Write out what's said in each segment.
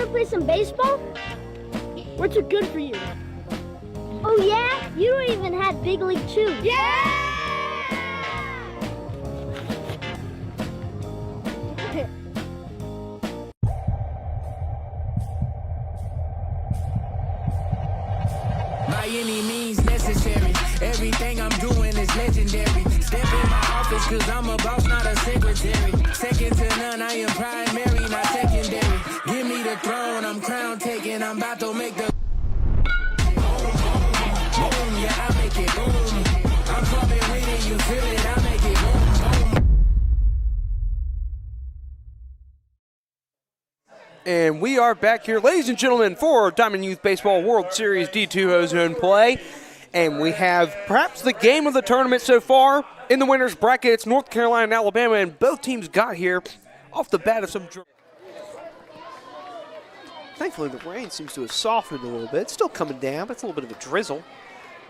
wanna play some baseball? What's it good for you? Oh yeah? You don't even have big league shoes. Yeah! By any means necessary, everything I'm doing is legendary. Step in my office cause I'm a boss, not a secretary. Second to none, I am primary, not secondary. Give me the throne, I'm crown taking, I'm about to make the boom, yeah, I make it boom. I'm coming with it, you feel it, I make it boom, boom. And we are back here, ladies and gentlemen, for Diamond Youth Baseball World Series D2 Ozone play. And we have perhaps the game of the tournament so far. In the winner's bracket, it's North Carolina and Alabama, and both teams got here off the bat of some drum. Thankfully, the rain seems to have softened a little bit. It's still coming down, but it's a little bit of a drizzle.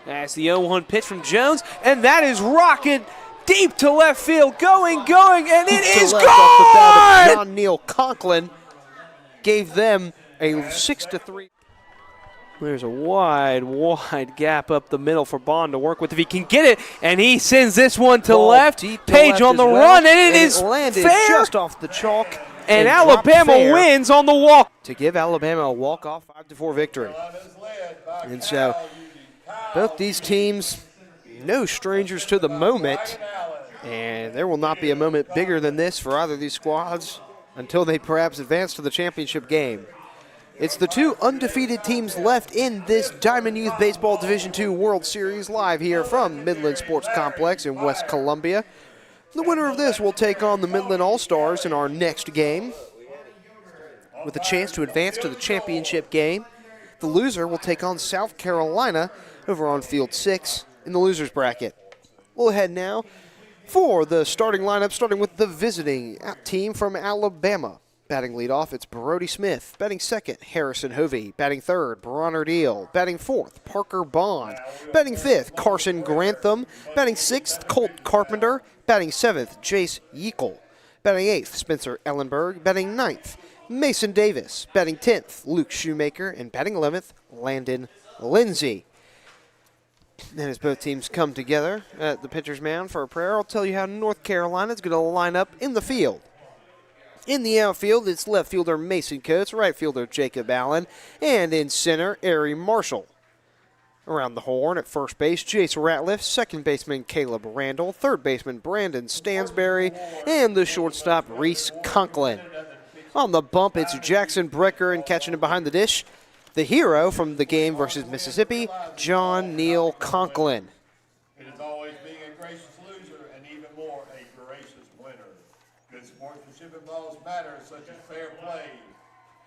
That's the 0-1 pitch from Jones, and that is rocking deep to left field, going, and it is gone! Off the bat of John Neal Conklin. Gave them a 6-3. There's a wide gap up the middle for Bond to work with if he can get it, and he sends this one to left. Page on the run, and it is landed fair. Just off the chalk. And Alabama wins on the walk to give Alabama a walk-off 5-4 victory. And so both these teams, no strangers to the moment, and there will not be a moment bigger than this for either of these squads until they perhaps advance to the championship game. It's the two undefeated teams left in this Diamond Youth Baseball Division II World Series live here from Midland Sports Complex in West Columbia. The winner of this will take on the Midland All-Stars in our next game with a chance to advance to the championship game. The loser will take on South Carolina over on Field 6 in the loser's bracket. We'll head now for the starting lineup, starting with the visiting team from Alabama. Batting leadoff, it's Brody Smith. Batting second, Harrison Hovey. Batting third, Bronner Deal. Batting fourth, Parker Bond. Batting fifth, Carson Grantham. Batting sixth, Colt Carpenter. Batting seventh, Jace Yeakel. Batting eighth, Spencer Ellenberg. Batting ninth, Mason Davis. Batting 10th, Luke Shoemaker. And batting 11th, Landon Lindsay. And as both teams come together at the pitcher's mound for a prayer, I'll tell you how North Carolina is going to line up in the field. In the outfield, it's left fielder Mason Coates, right fielder Jacob Allen, and in center, Ari Marshall. Around the horn at first base, Jace Ratliff, second baseman Caleb Randall, third baseman Brandon Stansberry, and the shortstop Reese Conklin. On the bump, it's Jackson Brecker, and catching him behind the dish, the hero from the game versus Mississippi, John Neal Conklin. It is always being a gracious loser and even more a gracious winner. Good sportsmanship involves matters such as fair play,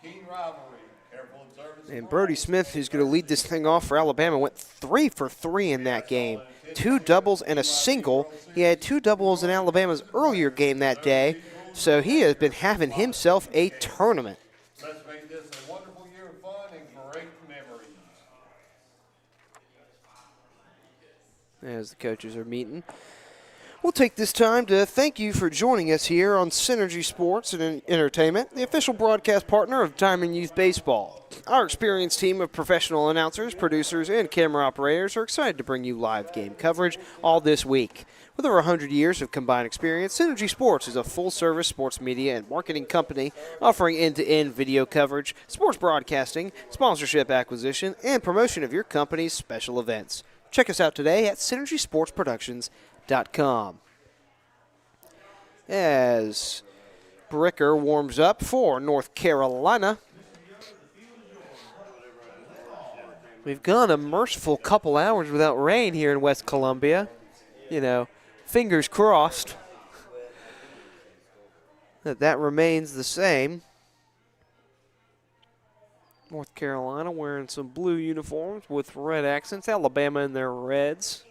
keen rivalry, careful observance. And Brody Smith, who's going to lead this thing off for Alabama, went 3 for 3 in that game. 2 doubles and a single. He had 2 doubles in Alabama's earlier game that day, so he has been having himself a tournament. Let's make this a wonderful year of fun and great memories. As the coaches are meeting, we'll take this time to thank you for joining us here on Synergy Sports and Entertainment, the official broadcast partner of Diamond Youth Baseball. Our experienced team of professional announcers, producers, and camera operators are excited to bring you live game coverage all this week. With over 100 years of combined experience, Synergy Sports is a full-service sports media and marketing company offering end-to-end video coverage, sports broadcasting, sponsorship acquisition, and promotion of your company's special events. Check us out today at synergysportsproductions.com. As Bricker warms up for North Carolina, we've gone a merciful couple hours without rain here in West Columbia. You know, fingers crossed that remains the same. North Carolina wearing some blue uniforms with red accents. Alabama in their reds.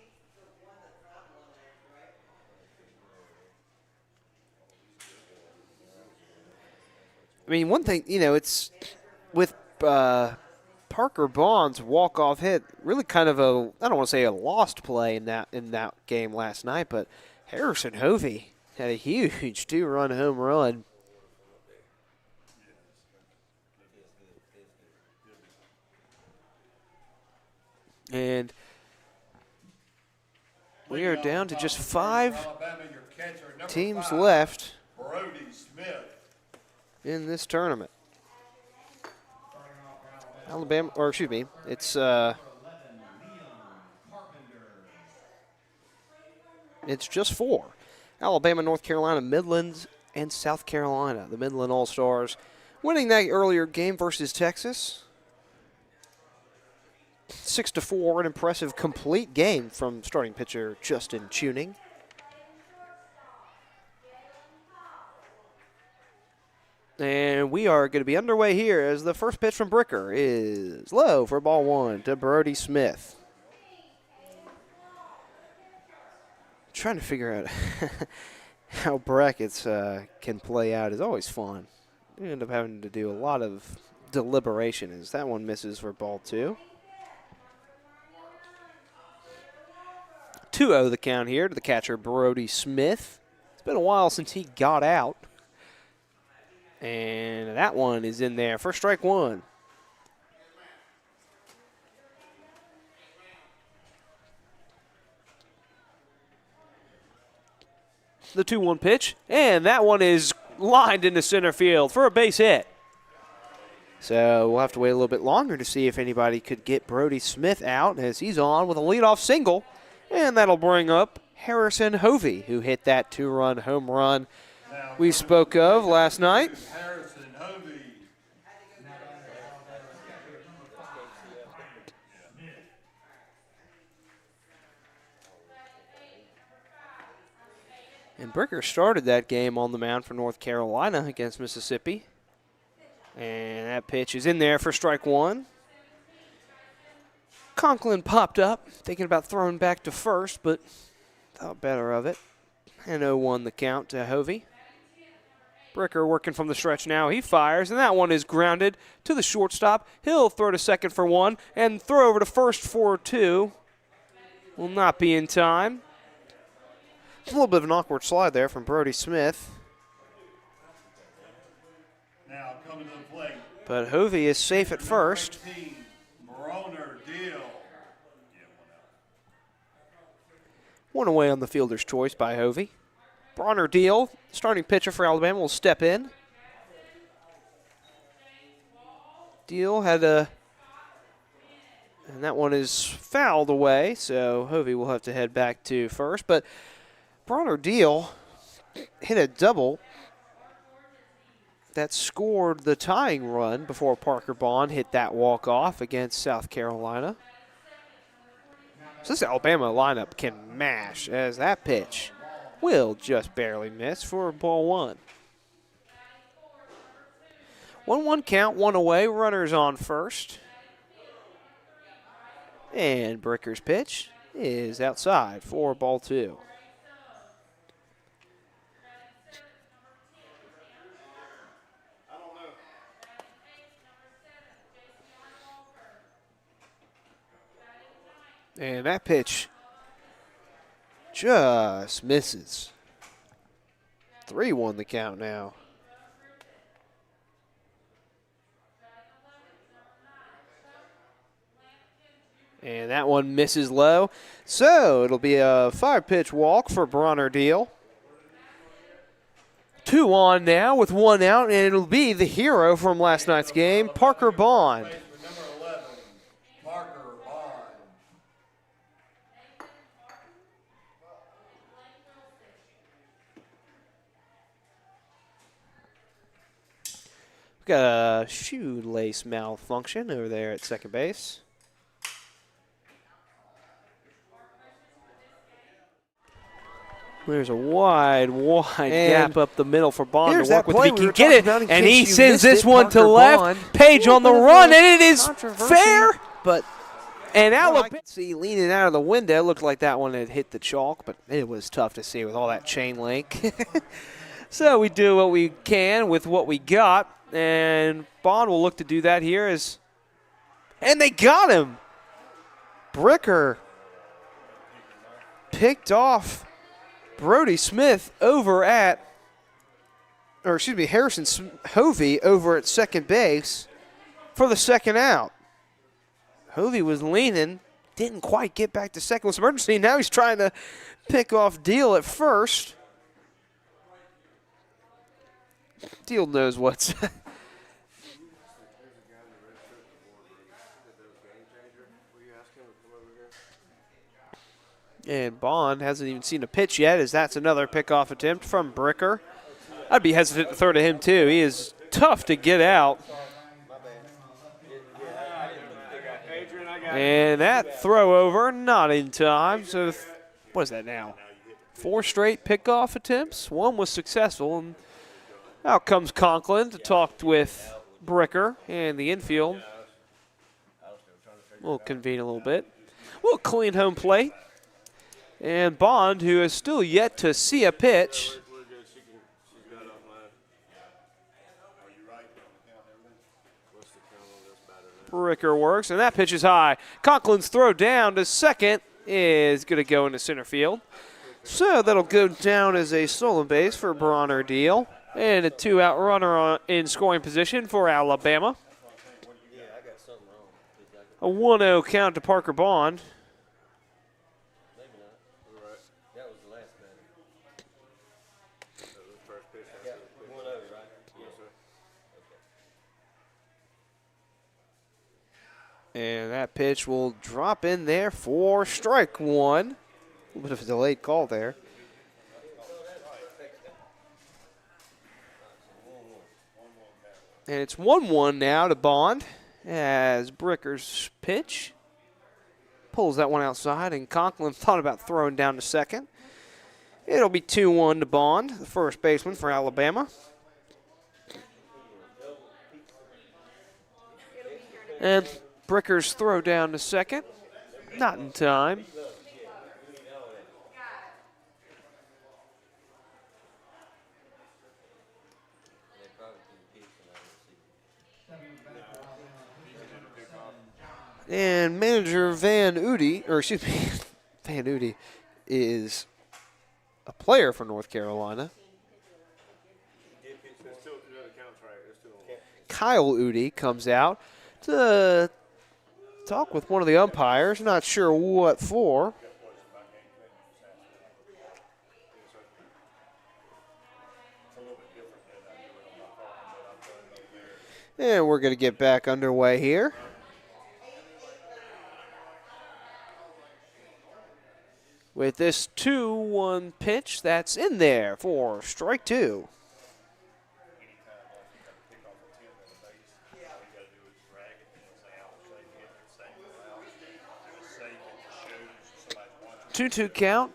I mean, one thing, you know, it's with Parker Bond's walk-off hit, really kind of a, I don't want to say a lost play in that game last night, but Harrison Hovey had a huge 2-run home run. And we are down to just 5 Alabama, your catcher, number teams 5, left Brody Smith. in this tournament. Alabama, or excuse me, it's just 4. Alabama, North Carolina, Midlands, and South Carolina. The Midland All-Stars winning that earlier game versus Texas. 6-4, an impressive complete game from starting pitcher Justin Tuning. And we are going to be underway here as the first pitch from Bricker is low for ball 1 to Brody Smith. Trying to figure out how brackets can play out is always fun. You end up having to do a lot of deliberation as that one misses for ball 2. 2-0 the count here to the catcher Brody Smith. It's been a while since he got out. And that one is in there for strike 1. The 2-1 pitch, and that one is lined into center field for a base hit. So we'll have to wait a little bit longer to see if anybody could get Brody Smith out as he's on with a leadoff single. And that'll bring up Harrison Hovey, who hit that 2-run home run we spoke of last night. Harrison Hovey. And Bricker started that game on the mound for North Carolina against Mississippi. And that pitch is in there for strike 1. Conklin popped up, thinking about throwing back to first, but thought better of it. And 0-1 the count to Hovey. Bricker working from the stretch now. He fires, and that one is grounded to the shortstop. He'll throw to second for 1 and throw over to first for 2. Will not be in time. A little bit of an awkward slide there from Brody Smith. Now coming to the plate. But Hovey is safe at first. 18, Broner Deal. One away on the fielder's choice by Hovey. Bronner Deal, starting pitcher for Alabama, will step in. Deal had and that one is fouled away, so Hovey will have to head back to first. But Bronner Deal hit a double that scored the tying run before Parker Bond hit that walk-off against South Carolina. So this Alabama lineup can mash as that pitch will just barely miss for ball 1. 1-1 count, 1 away, runners on first. And Bricker's pitch is outside for ball 2. And that pitch just misses. 3-1 the count now. And that one misses low. So it'll be a 5-pitch walk for Bronner Deal. 2 on now with 1 out, and it'll be the hero from last night's game, Parker Bond. Number 11, Parker Bond. We've got a shoelace malfunction over there at second base. There's a wide gap up the middle for Bond to work with. If he can get it, and he sends this one to left. Page on the run, and it is fair. But and Alabama, see, leaning out of the window, looked like that one had hit the chalk, but it was tough to see with all that chain link. So we do what we can with what we got, and Bond will look to do that here. And they got him. Bricker picked off Brody Smith over at, Harrison Hovey over at second base for the second out. Hovey was leaning, didn't quite get back to second with emergency. Now he's trying to pick off Deal at first. Deal knows what's. And Bond hasn't even seen a pitch yet, as that's another pickoff attempt from Bricker. I'd be hesitant to throw to him, too. He is tough to get out. And that throw over, not in time. So, what is that now? 4 straight pickoff attempts. 1 was successful. And out comes Conklin to talk with Bricker and the infield. We'll convene a little bit. We'll clean home plate. And Bond, who is still yet to see a pitch. Bricker works, and that pitch is high. Conklin's throw down to second is going to go into center field. So that'll go down as a stolen base for Bronner Deal. And a 2-out runner in scoring position for Alabama. A 1-0 count to Parker Bond. And that pitch will drop in there for strike 1. A little bit of a delayed call there. And it's 1-1 now to Bond as Bricker's pitch pulls that one outside, and Conklin thought about throwing down to second. It'll be 2-1 to Bond, the first baseman for Alabama. And Bricker's throw down to second, not in time. And manager Van Udi is a player for North Carolina. Kyle Udi comes out to talk with one of the umpires, not sure what for. And we're going to get back underway here. With this 2-1 pitch that's in there for strike 2. Two count,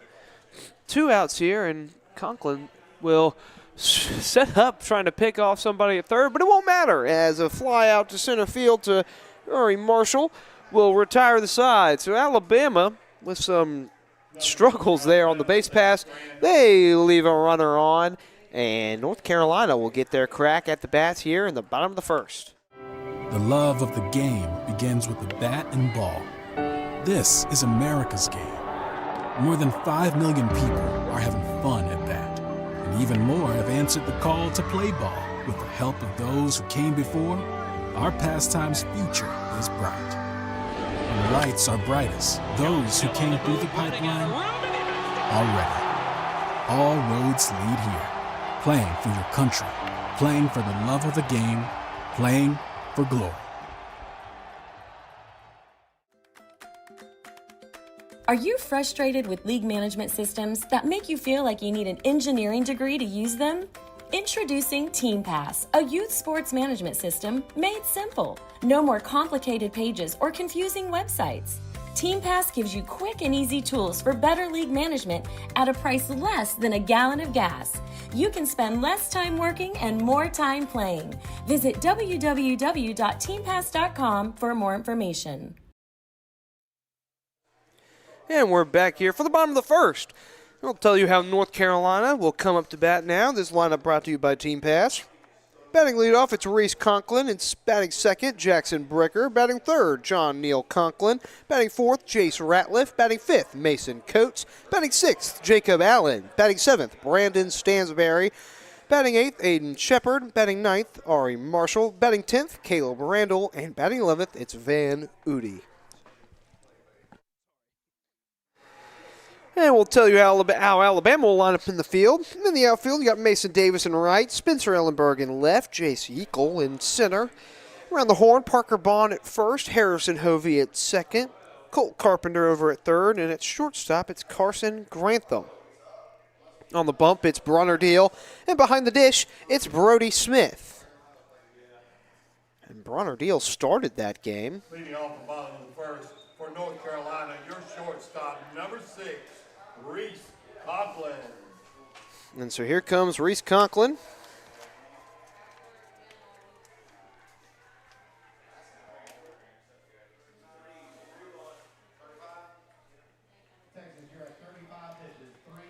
2 outs here, and Conklin will set up trying to pick off somebody at third, but it won't matter as a fly out to center field to Rory Marshall will retire the side. So Alabama, with some struggles there on the base pass, they leave a runner on, and North Carolina will get their crack at the bats here in the bottom of the first. The love of the game begins with the bat and ball. This is America's game. More than 5 million people are having fun at bat, and even more have answered the call to play ball. With the help of those who came before, our pastime's future is bright. When the lights are brightest, those who came through the pipeline are ready. All roads lead here. Playing for your country, playing for the love of the game, playing for glory. Are you frustrated with league management systems that make you feel like you need an engineering degree to use them? Introducing TeamPass, a youth sports management system made simple. No more complicated pages or confusing websites. TeamPass gives you quick and easy tools for better league management at a price less than a gallon of gas. You can spend less time working and more time playing. Visit www.teampass.com for more information. And we're back here for the bottom of the first. I'll tell you how North Carolina will come up to bat now. This lineup brought to you by Team Pass. Batting leadoff, it's Reese Conklin. It's batting second, Jackson Bricker. Batting third, John Neal Conklin. Batting fourth, Jace Ratliff. Batting fifth, Mason Coates. Batting sixth, Jacob Allen. Batting seventh, Brandon Stansberry. Batting eighth, Aiden Shepard. Batting ninth, Ari Marshall. Batting 10th, Caleb Randall. And batting 11th, it's Van Udi. And we'll tell you how Alabama will line up in the field. In the outfield, you got Mason Davis in right, Spencer Ellenberg in left, Jace Yeakel in center. Around the horn, Parker Bond at first, Harrison Hovey at second, Colt Carpenter over at third, and at shortstop, it's Carson Grantham. On the bump, it's Bronner Deal, and behind the dish, it's Brody Smith. And Bronner Deal started that game. Leading off the bottom of the first for North Carolina, your shortstop, number 6, Reese Conklin. And so here comes Reese Conklin.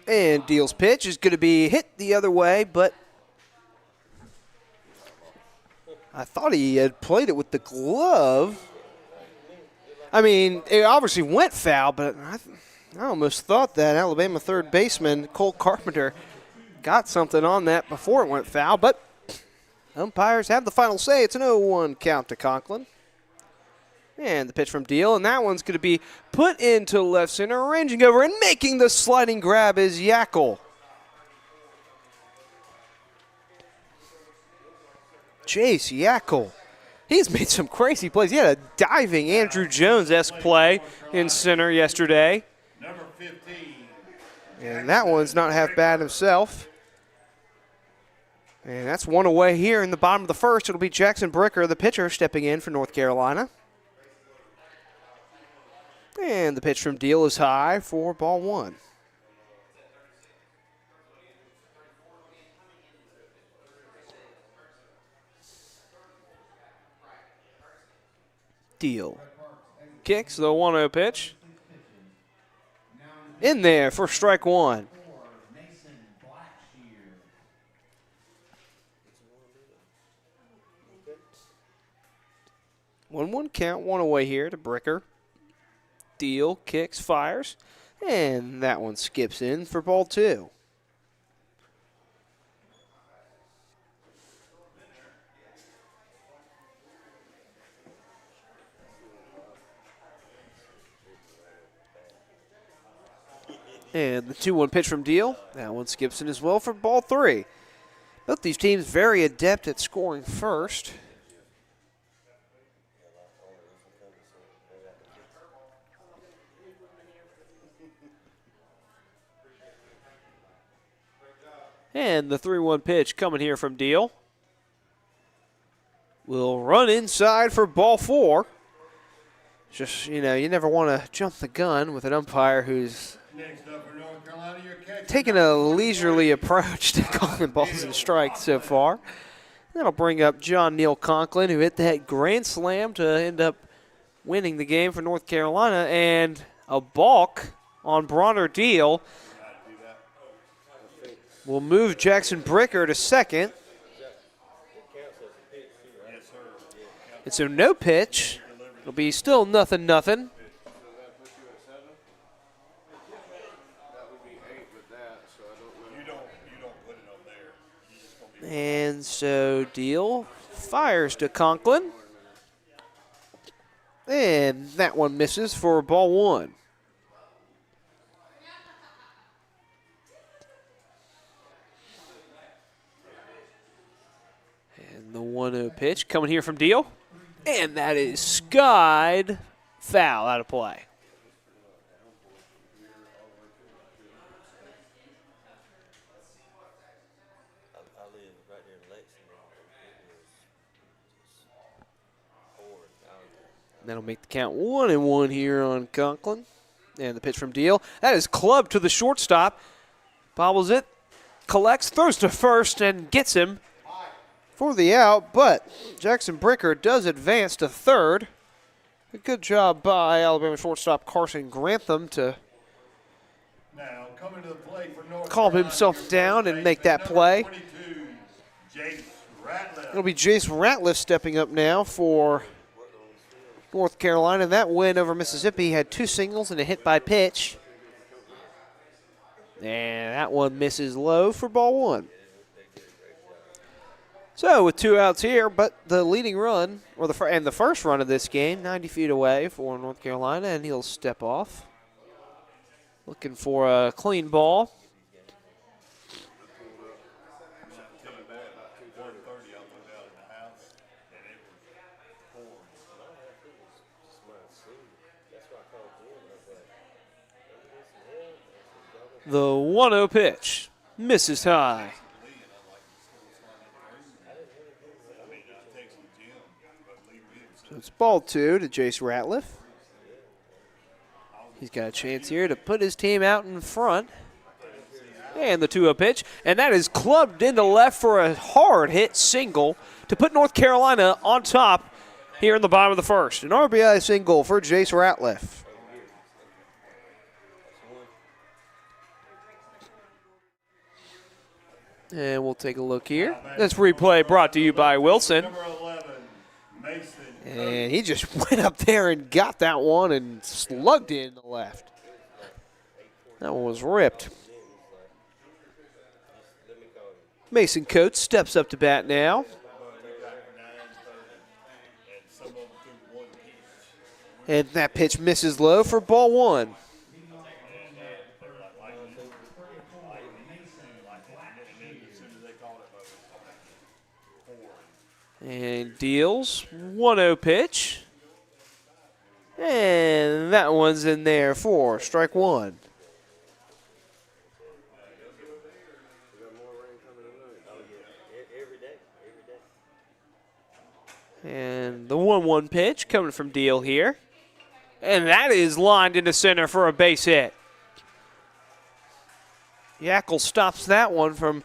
And Deal's pitch is going to be hit the other way, but I thought he had played it with the glove. I mean, it obviously went foul, but I almost thought that Alabama third baseman Colt Carpenter got something on that before it went foul, but umpires have the final say. It's an 0-1 count to Conklin. And the pitch from Deal, and that one's going to be put into left center, ranging over and making the sliding grab is Yeakel. Jace Yeakel. He's made some crazy plays. He had a diving Andrew Jones-esque play in center yesterday. Number 15. And that one's not half bad himself. And that's one away here in the bottom of the first. It'll be Jackson Bricker, the pitcher, stepping in for North Carolina. And the pitch from Deal is high for ball 1. Deal kicks the 1-0 pitch. In there for strike 1. 1-1 count, one away here to Bricker. Deal kicks, fires, and that one skips in for ball 2. And the 2-1 pitch from Deal. That one skips in as well for ball 3. Both these teams very adept at scoring first. And the 3-1 pitch coming here from Deal. Will run inside for ball 4. Just, you never want to jump the gun with an umpire who's Next up for North Carolina, your catcher. taking a leisurely approach to calling balls and strikes so far. That'll bring up John Neal Conklin, who hit that grand slam to end up winning the game for North Carolina, and a balk on Bronner Deal will move Jackson Bricker to second. And so no pitch. It'll be still 0-0. And so Deal fires to Conklin. And that one misses for ball 1. And the 1-0 pitch coming here from Deal. And that is skied foul out of play. That'll make the count 1-1 here on Conklin. And the pitch from Deal. That is clubbed to the shortstop. Bobbles it, collects, throws to first, and gets him for the out. But Jackson Bricker does advance to third. A good job by Alabama shortstop Carson Grantham to Now, coming to the plate for North calm Carolina, himself your down first and make that baseman, play. number 22, Jace Ratliff. It'll be Jace Ratliff stepping up now for North Carolina. That win over Mississippi had 2 singles and a hit by pitch. And that one misses low for ball 1. So with 2 outs here, but the leading run, or the first run of this game, 90 feet away for North Carolina, and he'll step off. Looking for a clean ball. The 1-0 pitch misses high. So it's ball 2 to Jace Ratliff. He's got a chance here to put his team out in front. And the 2-0 pitch, and that is clubbed into left for a hard hit single to put North Carolina on top here in the bottom of the first. An RBI single for Jace Ratliff. And we'll take a look here. This replay brought to you by Wilson. Number 11, Mason. And he just went up there and got that one and slugged it in the left. That one was ripped. Mason Coates steps up to bat now. And that pitch misses low for ball 1. And deals 1-0 pitch. And that one's in there for strike 1. And the 1-1 pitch coming from Deal here. And that is lined into center for a base hit. Yackel stops that one from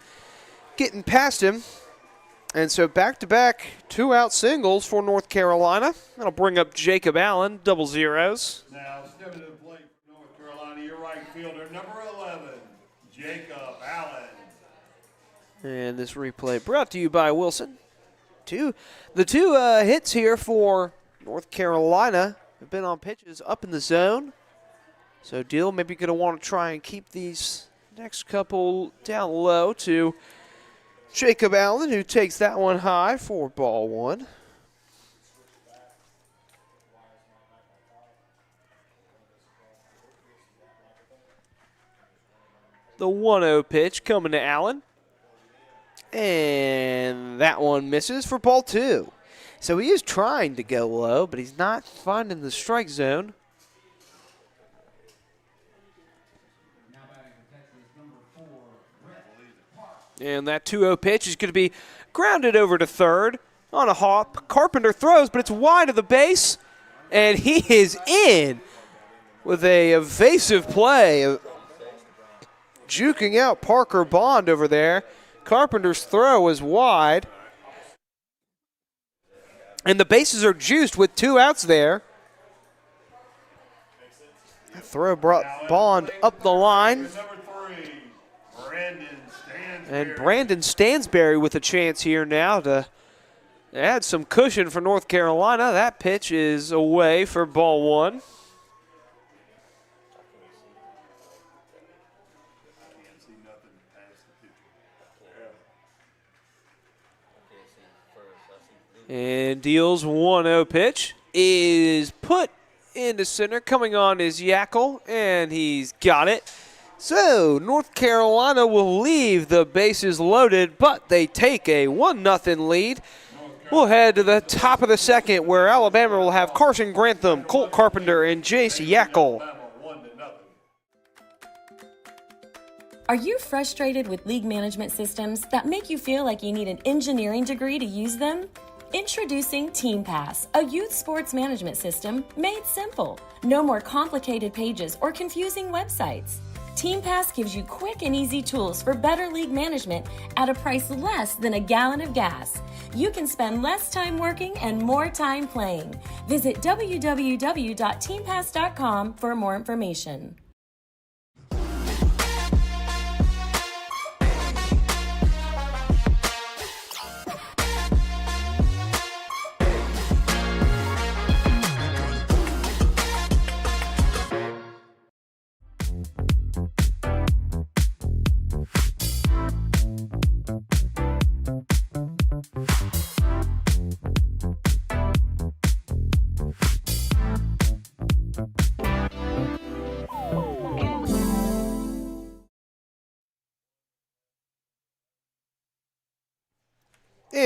getting past him. And so back-to-back 2-out singles for North Carolina. That'll bring up Jacob Allen, double zeros. Now stepping to the plate for North Carolina, your right fielder, number 11, Jacob Allen. And this replay brought to you by Wilson. The two hits here for North Carolina have been on pitches up in the zone. So Deal maybe going to want to try and keep these next couple down low to Jacob Allen, who takes that one high for ball 1. The 1-0 pitch coming to Allen. And that one misses for ball 2. So he is trying to go low, but he's not finding the strike zone. And that 2-0 pitch is going to be grounded over to third on a hop. Carpenter throws, but it's wide of the base. And he is in with a evasive play. Juking out Parker Bond over there. Carpenter's throw is wide. And the bases are juiced with 2 outs there. That throw brought Bond up the line. And Brandon Stansberry with a chance here now to add some cushion for North Carolina. That pitch is away for ball 1. And Deal's 1-0 pitch is put into center. Coming on is Yackel, and he's got it. So North Carolina will leave the bases loaded, but they take a 1-0 lead. We'll head to the top of the second, where Alabama will have Carson Grantham, Colt Carpenter, and Jace Yackel. Are you frustrated with league management systems that make you feel like you need an engineering degree to use them? Introducing Team Pass, a youth sports management system made simple. No more complicated pages or confusing websites. Team Pass gives you quick and easy tools for better league management at a price less than a gallon of gas. You can spend less time working and more time playing. Visit www.teampass.com for more information.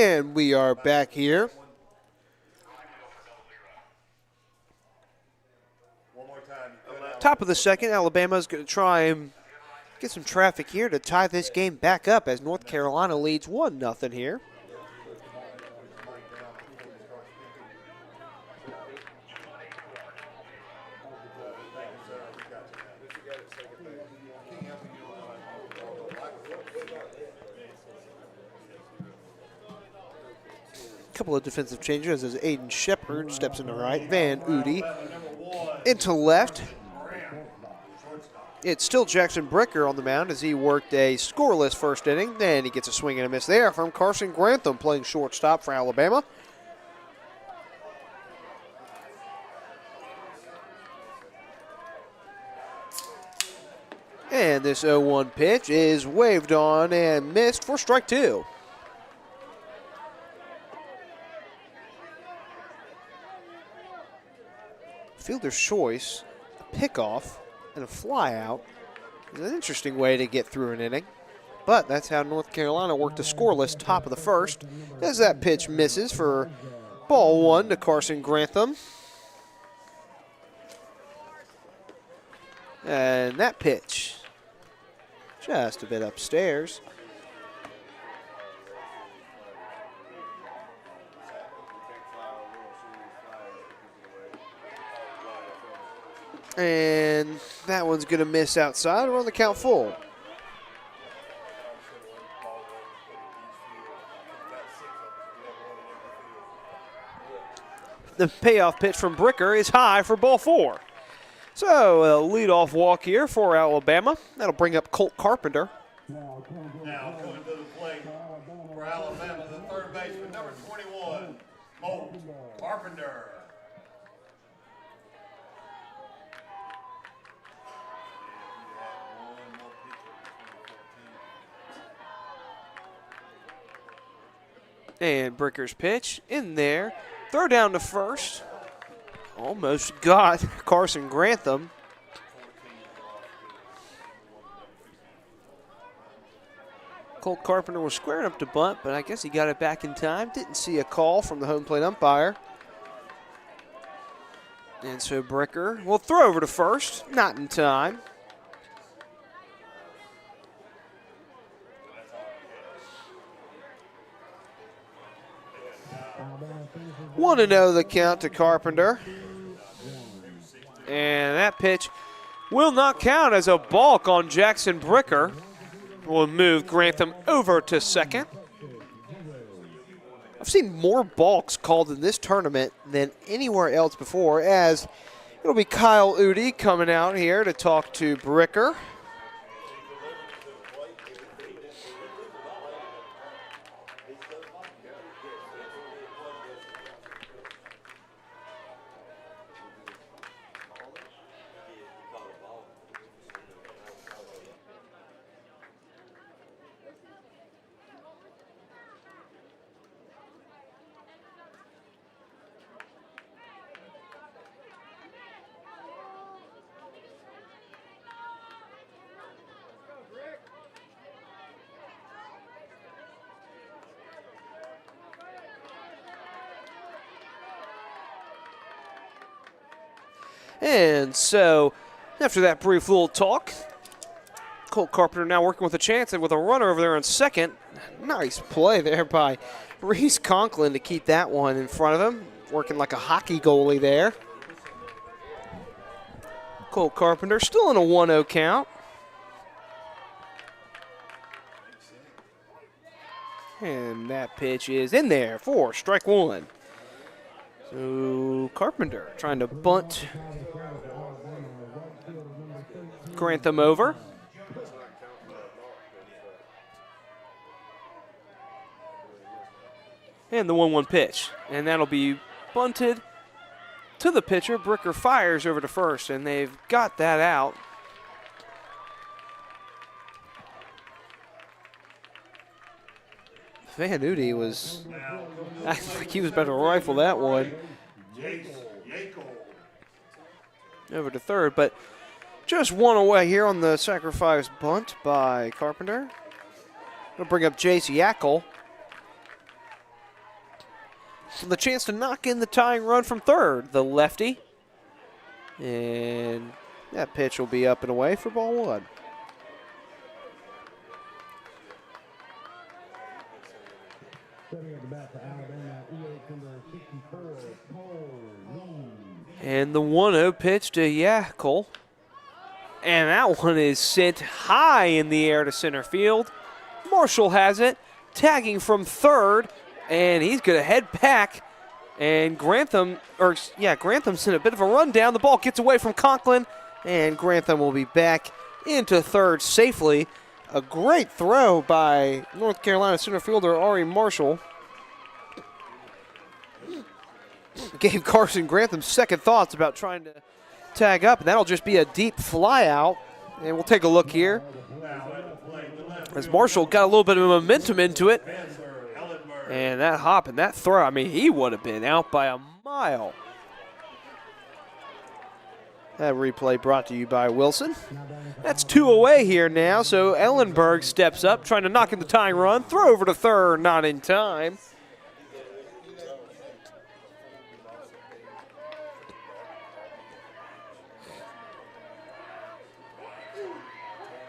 And we are back here. Top of the second, Alabama's going to try and get some traffic here to tie this game back up as North Carolina leads 1-0 here. Couple of defensive changes as Aiden Shepard steps into right, Van Udi into left. It's still Jackson Bricker on the mound as he worked a scoreless first inning. Then he gets a swing and a miss there from Carson Grantham playing shortstop for Alabama. And this 0-1 pitch is waved on and missed for strike 2. Fielder's choice, a pickoff, and a fly out is an interesting way to get through an inning. But that's how North Carolina worked a scoreless top of the first as that pitch misses for ball 1 to Carson Grantham. And that pitch just a bit upstairs. And that one's going to miss outside. We're on the count full. The payoff pitch from Bricker is high for ball 4. So a leadoff walk here for Alabama. That'll bring up Colt Carpenter. Now coming to the plate for Alabama, the third baseman, number 21, Colt Carpenter. And Bricker's pitch in there. Throw down to first. Almost got Carson Grantham. Colt Carpenter was squaring up to bunt, but I guess he got it back in time. Didn't see a call from the home plate umpire. And so Bricker will throw over to first. Not in time. One to know the count to Carpenter. And that pitch will not count as a balk on Jackson Bricker. Will move Grantham over to second. I've seen more balks called in this tournament than anywhere else before, as it'll be Kyle Udi coming out here to talk to Bricker. And so, after that brief little talk, Colt Carpenter now working with a chance and with a runner over there on second. Nice play there by Reese Conklin to keep that one in front of him. Working like a hockey goalie there. Colt Carpenter still in a 1-0 count. And that pitch is in there for strike 1. So Carpenter trying to bunt Grantham over. And the 1-1 pitch. And that'll be bunted to the pitcher. Bricker fires over to first, and they've got that out. Van Udi was, I think he was about to rifle that one over to third, but just one away here on the sacrifice bunt by Carpenter. It'll bring up Jace Yackel. the chance to knock in the tying run from third, the lefty. And that pitch will be up and away for ball one. And the 1-0 pitch to, Cole. And that one is sent high in the air to center field. Marshall has it, tagging from third, and he's going to head back. And Grantham sent a bit of a run down. The ball gets away from Conklin, and Grantham will be back into third safely. A great throw by North Carolina center fielder Ari Marshall. Gave Carson Grantham second thoughts about trying to tag up, and that'll just be a deep fly out. And we'll take a look here as Marshall got a little bit of momentum into it. And that hop and that throw, I mean, he would have been out by a mile. That replay brought to you by Wilson. That's 2 away here now, so Ellenberg steps up, trying to knock in the tying run. Throw over to third, not in time.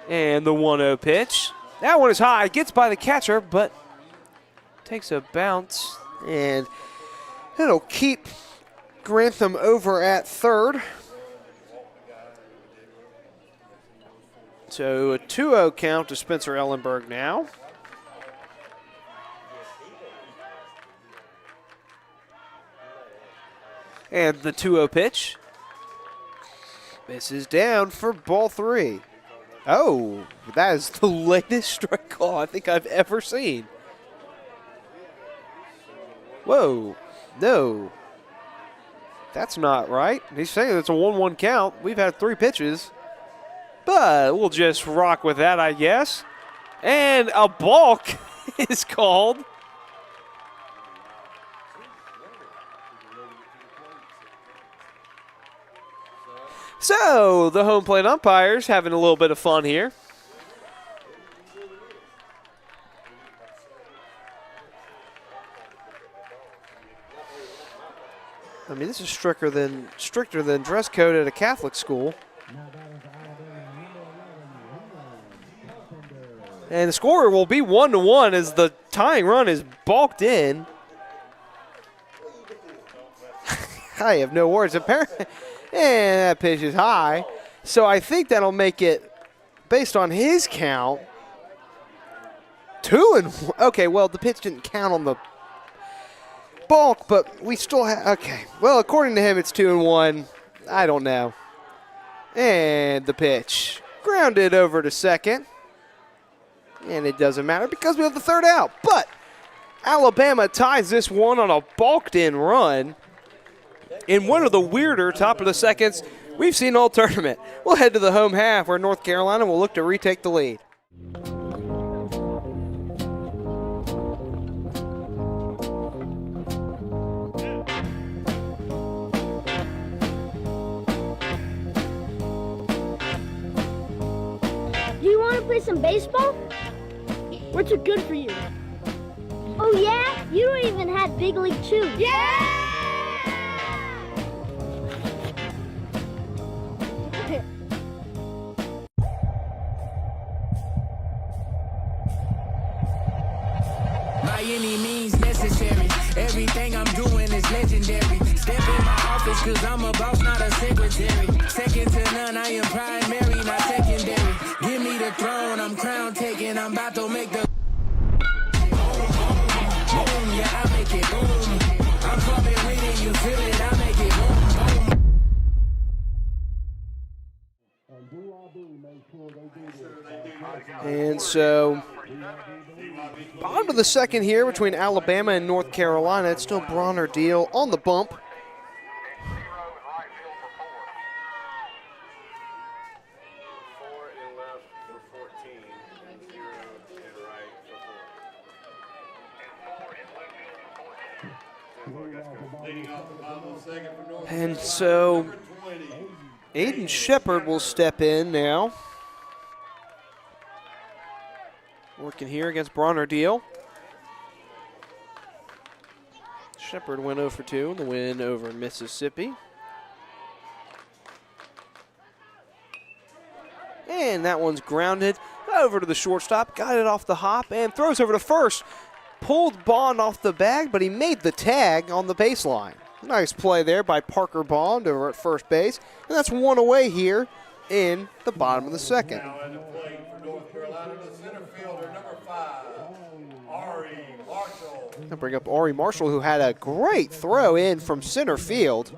And the 1-0 pitch. That one is high, gets by the catcher, but takes a bounce. And it'll keep Grantham over at third. So a 2-0 count to Spencer Ellenberg now. And the 2-0 pitch. This is down for ball 3. Oh, that is the latest strike call I think I've ever seen. Whoa, no. That's not right. He's saying it's a 1-1 count. We've had 3 pitches. But we'll just rock with that, I guess. And a balk is called. So the home plate umpires having a little bit of fun here. I mean, this is stricter than dress code at a Catholic school. And the score will be 1-1 as the tying run is balked in. I have no words. Apparently, and that pitch is high. So I think that'll make it, based on his count, 2-1. Okay, well, the pitch didn't count on the balk, but we still have, okay. Well, according to him, it's 2-1. I don't know. And the pitch grounded over to second. And it doesn't matter because we have the third out. But Alabama ties this one on a balked-in run in one of the weirder top of the seconds we've seen all tournament. We'll head to the home half where North Carolina will look to retake the lead. Do you want to play some baseball? What's it good for you? Oh yeah? You don't even have big league shoes. Yeah! By any means necessary, everything I'm doing is legendary. Step in my office cause I'm a boss, not a secretary. Second to none, I am primary, not secondary. Give me the throne, I'm crown taking, I'm about to make the boom, yeah, I make it boom. I'm coming with it, you feel it, I make it boom. And so, bottom of the second here between Alabama and North Carolina. It's still Bronner Deal on the bump. And so, Aiden Shepard will step in now. Working here against Bronner Deal. Shepherd went 0 for 2 in the win over Mississippi. And that one's grounded over to the shortstop. Got it off the hop and throws over to first. Pulled Bond off the bag, but he made the tag on the baseline. Nice play there by Parker Bond over at first base. And that's one away here in the bottom of the second. Now at the plate for North Carolina, the center fielder, number 5, Ari Marshall. I'll bring up Ari Marshall, who had a great throw in from center field.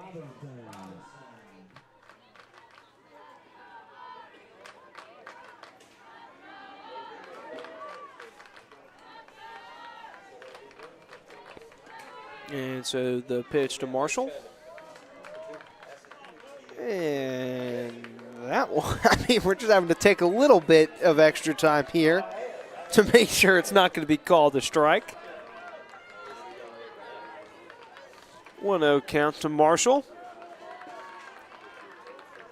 And so the pitch to Marshall. And that one, I mean, we're just having to take a little bit of extra time here to make sure it's not going to be called a strike. 1-0 count to Marshall.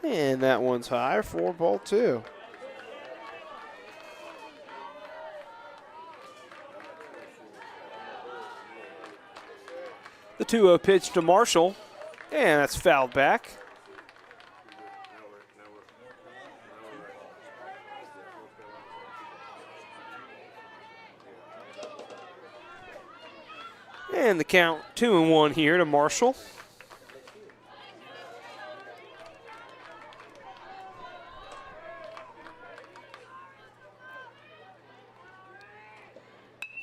And that one's high for ball 2. The 2-0 pitch to Marshall, and that's fouled back. And the count 2-1 here to Marshall.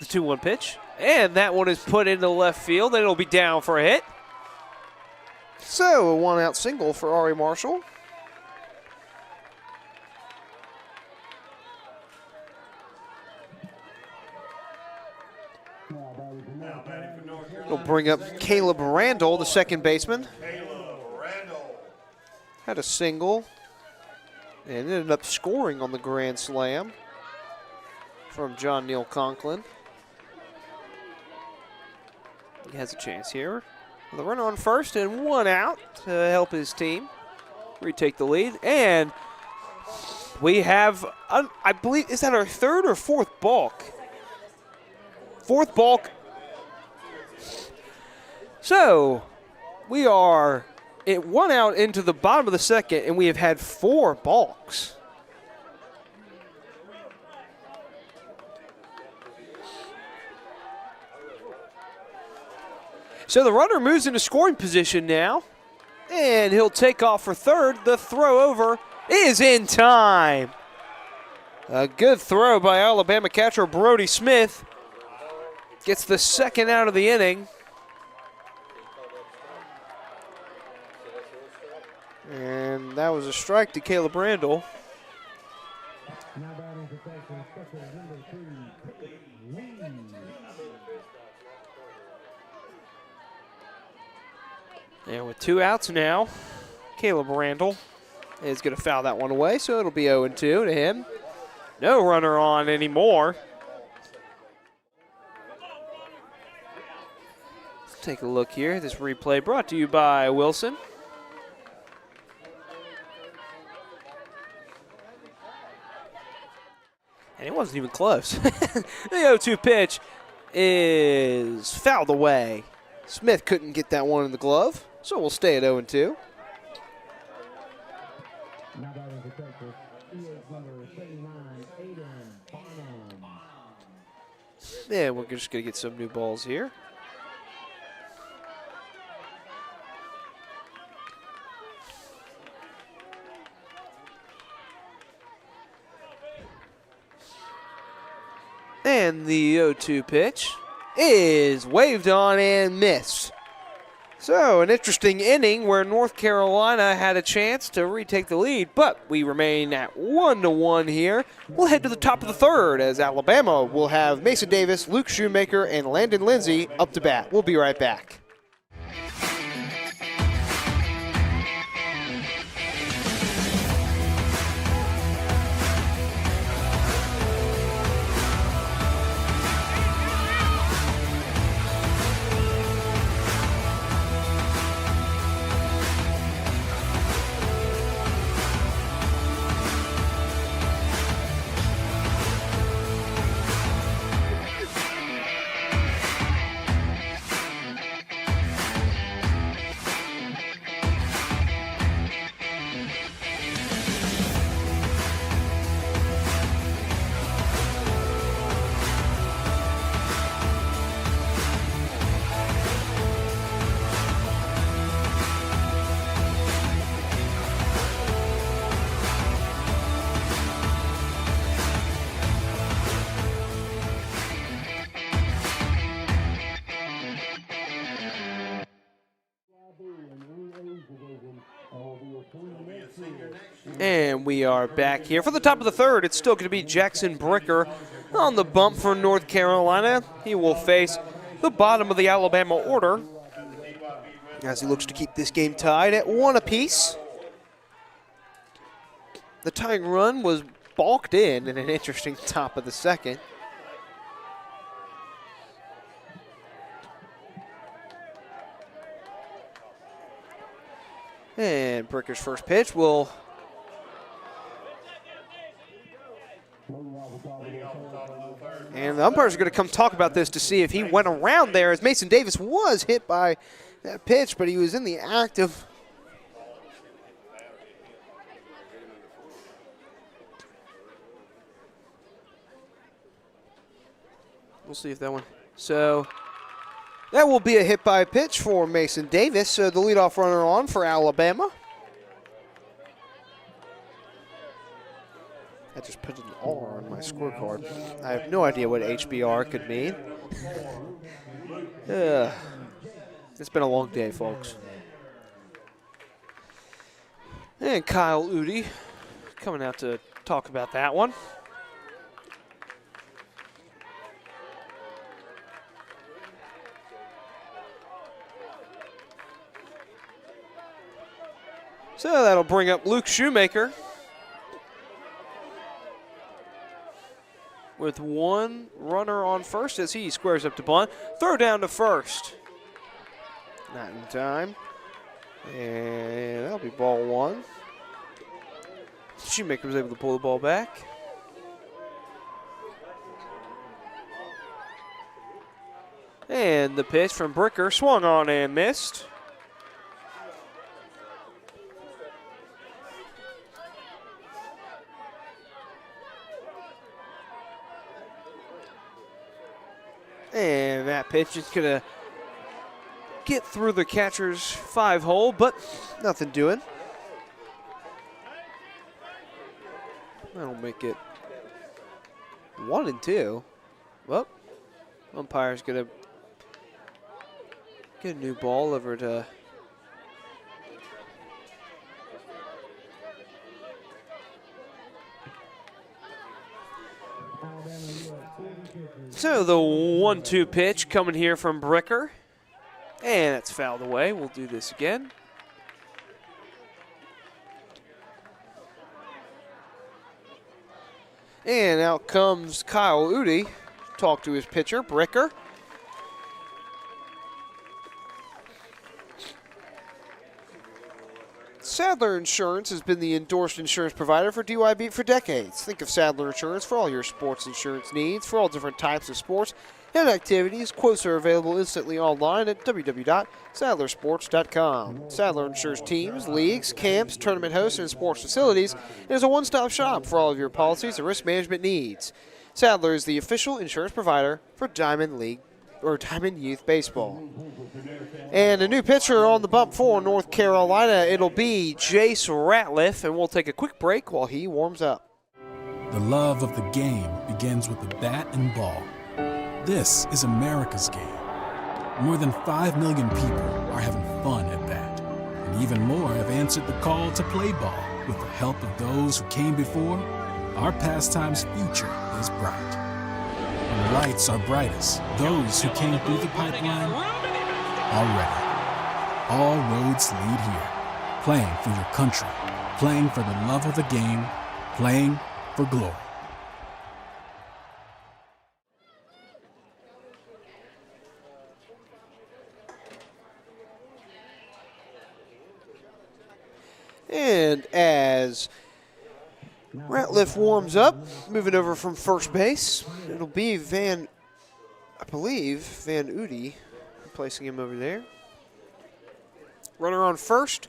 The 2-1 pitch. And that one is put into left field, and it'll be down for a hit. So a 1-out single for Ari Marshall. It'll bring up Caleb Randall, the second baseman. Caleb Randall. Had a single and ended up scoring on the grand slam from John Neal Conklin. He has a chance here. The runner on first and 1 out to help his team retake the lead. And we have, I believe, is that our third or fourth balk? Fourth balk. So we are at 1 out into the bottom of the second, and we have had 4 balks. So the runner moves into scoring position now, and he'll take off for third. The throw over is in time. A good throw by Alabama catcher Brody Smith. Gets the second out of the inning. And that was a strike to Caleb Randall. And with 2 outs now, Caleb Randall is going to foul that one away, so it'll be 0-2 to him. No runner on anymore. Let's take a look here. This replay brought to you by Wilson. And it wasn't even close. The 0-2 pitch is fouled away. Smith couldn't get that one in the glove, so we'll stay at 0-2. Yeah, we're just going to get some new balls here. And the 0-2 pitch is waved on and missed. So an interesting inning where North Carolina had a chance to retake the lead, but we remain at 1-1 here. We'll head to the top of the third as Alabama will have Mason Davis, Luke Shoemaker, and Landon Lindsay up to bat. We'll be right back. And we are back here. For the top of the third, it's still going to be Jackson Bricker on the bump for North Carolina. He will face the bottom of the Alabama order as he looks to keep this game tied at 1 apiece. The tying run was balked in an interesting top of the second. And Bricker's first pitch will... And the umpires are going to come talk about this to see if he went around there, as Mason Davis was hit by that pitch, but he was in the act of... We'll see if that one... So that will be a hit by pitch for Mason Davis, so the leadoff runner on for Alabama. I just put an R on my scorecard. I have no idea what HBR could mean. It's been a long day, folks. And Kyle Udi coming out to talk about that one. So that'll bring up Luke Shoemaker with one runner on first as he squares up to bunt. Throw down to first. Not in time. And that'll be ball one. Shoemaker was able to pull the ball back. And the pitch from Bricker swung on and missed. And that pitch is going to get through the catcher's 5-hole, but nothing doing. That'll make it 1-2. Well, umpire's going to get a new ball over to so the 1-2 pitch coming here from Bricker. And it's fouled away. We'll do this again. And out comes Kyle Udi. Talk to his pitcher, Bricker. Sadler Insurance has been the endorsed insurance provider for DYB for decades. Think of Sadler Insurance for all your sports insurance needs, for all different types of sports and activities. Quotes are available instantly online at www.sadlersports.com. Sadler insures teams, leagues, camps, tournament hosts, and sports facilities. It is a one-stop shop for all of your policies and risk management needs. Sadler is the official insurance provider for Diamond Youth Baseball. And a new pitcher on the bump for North Carolina. It'll be Jace Ratliff, and we'll take a quick break while he warms up. The love of the game begins with the bat and ball. This is America's game. More than 5 million people are having fun at bat. And even more have answered the call to play ball. With the help of those who came before, our pastime's future is bright. When the lights are brightest, those who came through the pipeline are ready. All roads lead here. Playing for your country, playing for the love of the game, playing for glory. And as Ratliff warms up, moving over from first base, it'll be Van Udi replacing him over there. Runner on first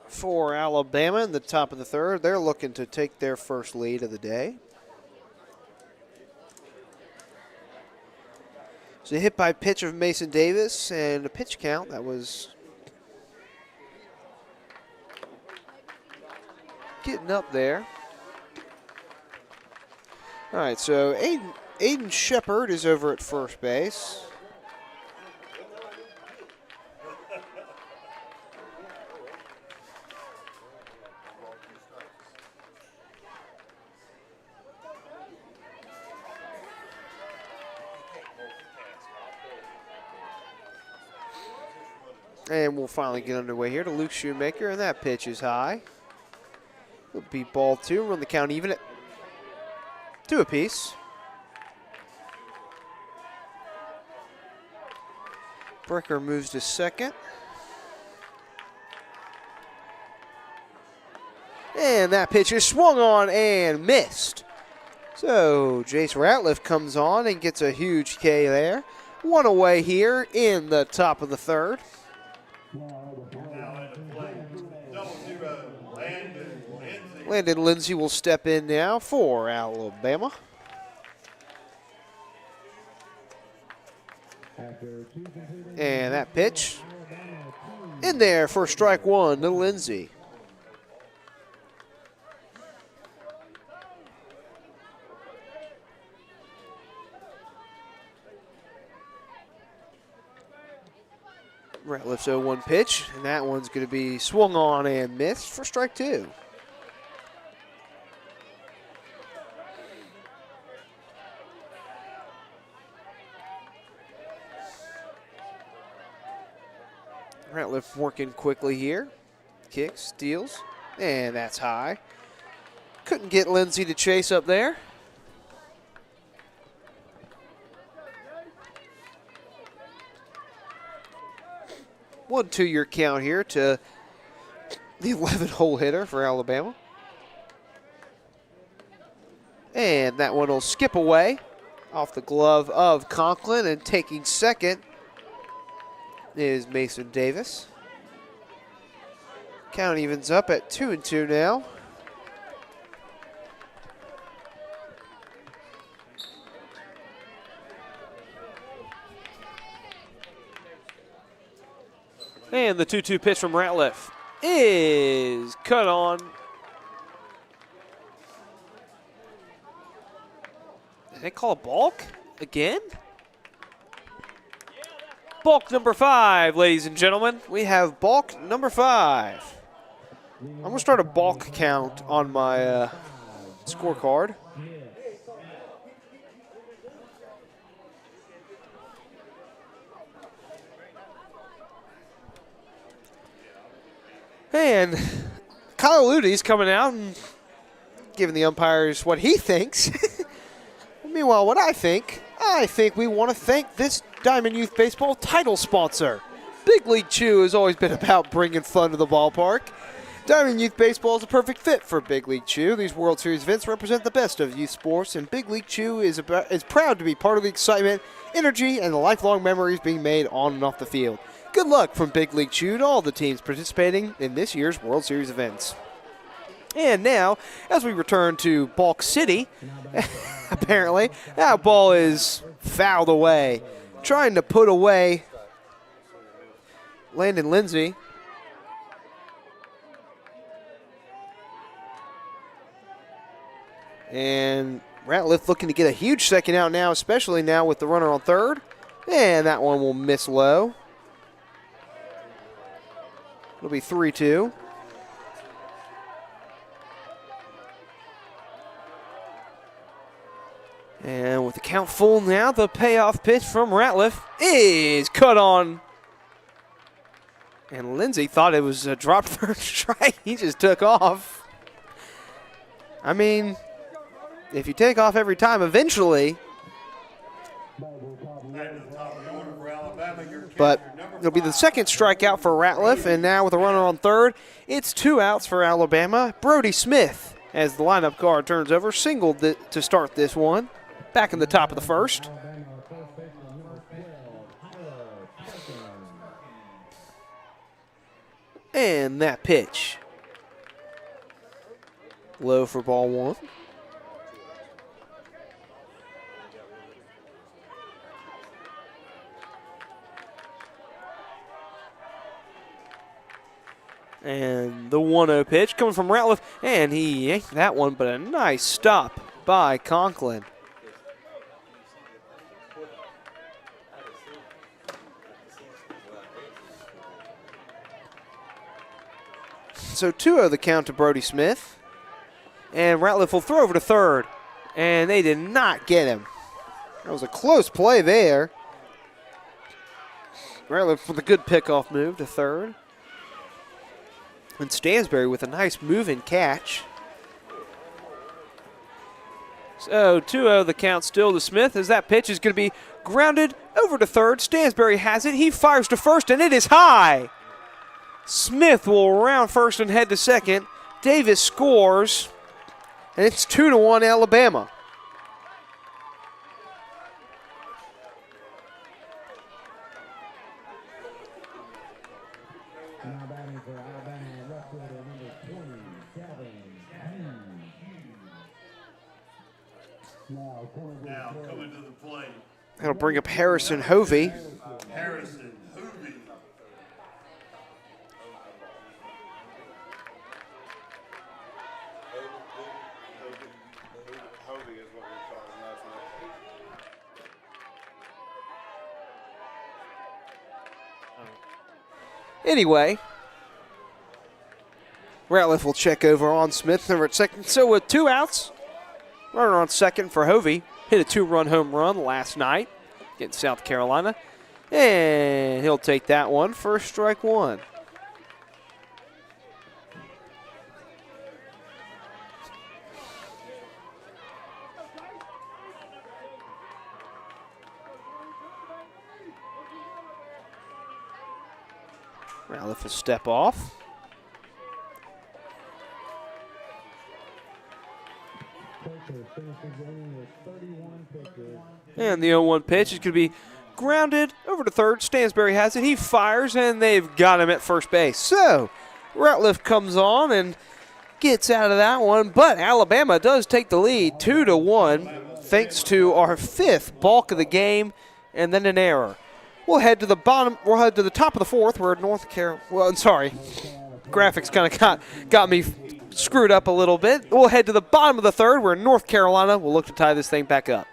for Alabama in the top of the third. They're looking to take their first lead of the day. So a hit by pitch of Mason Davis and a pitch count that was getting up there. All right, so Aiden Shepard is over at first base. And we'll finally get underway here to Luke Shoemaker, and that pitch is high. It'll be ball 2, run the count even at 2 apiece. Brecker moves to second. And that pitch is swung on and missed. So Jace Ratliff comes on and gets a huge K there. 1 away here in the top of the 3rd. Now at the plate, 0-0, Landon Lindsay. Landon Lindsay will step in now for Alabama. And that pitch in there for strike 1 to Lindsay. Ratliff's 0-1 pitch, and that one's going to be swung on and missed for strike 2. Ratliff working quickly here. Kicks, steals, and that's high. Couldn't get Lindsay to chase up there. 1-2-year count here to the 11-hole hitter for Alabama. And that one will skip away off the glove of Conklin, and taking second is Mason Davis. Count evens up at 2-2 now. And the 2-2 pitch from Ratliff is cut on. Did they call a balk again? Balk number 5, ladies and gentlemen. We have balk number 5. I'm going to start a balk count on my scorecard. And Kyle Ludy's coming out and giving the umpires what he thinks. Meanwhile, what I think we want to thank this Diamond Youth Baseball title sponsor. Big League Chew has always been about bringing fun to the ballpark. Diamond Youth Baseball is a perfect fit for Big League Chew. These World Series events represent the best of youth sports, and Big League Chew is proud to be part of the excitement, energy, and the lifelong memories being made on and off the field. Good luck from Big League Chew to all the teams participating in this year's World Series events. And now, as we return to Balk City, apparently, that ball is fouled away. Trying to put away Landon Lindsay. And Ratliff looking to get a huge second out now, especially now with the runner on third. And that one will miss low. It'll be 3-2. And with the count full now, the payoff pitch from Ratliff is cut on. And Lindsay thought it was a drop third strike. He just took off. I mean, if you take off every time, eventually. But it'll be the second strikeout for Ratliff, and now with a runner on third, it's 2 outs for Alabama. Brody Smith, as the lineup card turns over, singled to start this one, back in the top of the first. And that pitch, low for ball 1. And the 1-0 pitch coming from Ratliff, and he yanked that one, but a nice stop by Conklin. So 2-0 the count to Brody Smith. And Ratliff will throw over to third, and they did not get him. That was a close play there. Ratliff with a good pickoff move to third. And Stansbury with a nice move and catch. So 2-0 the count still to Smith as that pitch is going to be grounded over to third. Stansbury has it. He fires to first, and it is high. Smith will round first and head to second. Davis scores, and it's 2-1 Alabama. Now coming to the plate, That'll bring up Harrison Hovey. Harrison Hoovy. Anyway, Ratliff will check over on Smith over at second. So with 2 outs, runner on second for Hovey. Hit a 2-run home run last night against South Carolina. And he'll take that one for strike one. Ratliff will step off. And the 0-1 pitch is going to be grounded over to third. Stansbury has it. He fires, and they've got him at first base. So Ratliff comes on and gets out of that one, but Alabama does take the lead 2-1 thanks to our 5th balk of the game and then an error. We'll head to the bottom. We'll head to the top of the 4th where North Carolina. Well, I'm sorry. Graphics kind of got me screwed up a little bit. We'll head to the bottom of the 3rd where North Carolina will look to tie this thing back up.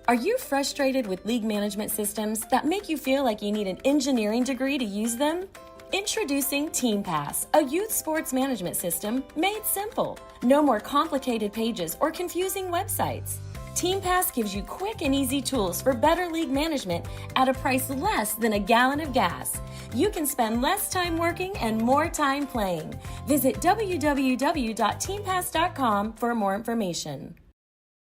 Are you frustrated with league management systems that make you feel like you need an engineering degree to use them? Introducing Team Pass, a youth sports management system made simple. No more complicated pages or confusing websites. Team Pass gives you quick and easy tools for better league management at a price less than a gallon of gas. You can spend less time working and more time playing. Visit www.teampass.com for more information.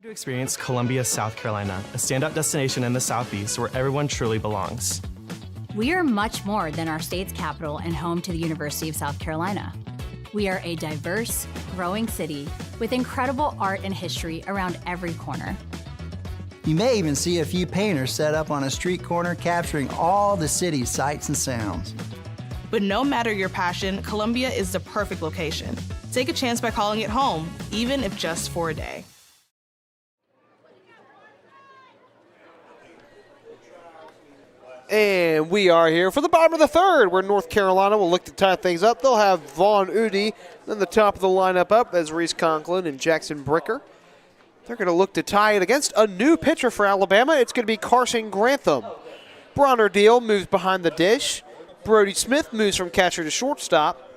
To experience Columbia, South Carolina, a standout destination in the Southeast where everyone truly belongs. We are much more than our state's capital and home to the University of South Carolina. We are a diverse, growing city with incredible art and history around every corner. You may even see a few painters set up on a street corner capturing all the city's sights and sounds. But no matter your passion, Columbia is the perfect location. Take a chance by calling it home, even if just for a day. And we are here for the bottom of the 3rd where North Carolina will look to tie things up. They'll have Vaughn Udy, then the top of the lineup up as Reese Conklin and Jackson Bricker. They're going to look to tie it against a new pitcher for Alabama. It's going to be Carson Grantham. Bronner Deal moves behind the dish. Brody Smith moves from catcher to shortstop.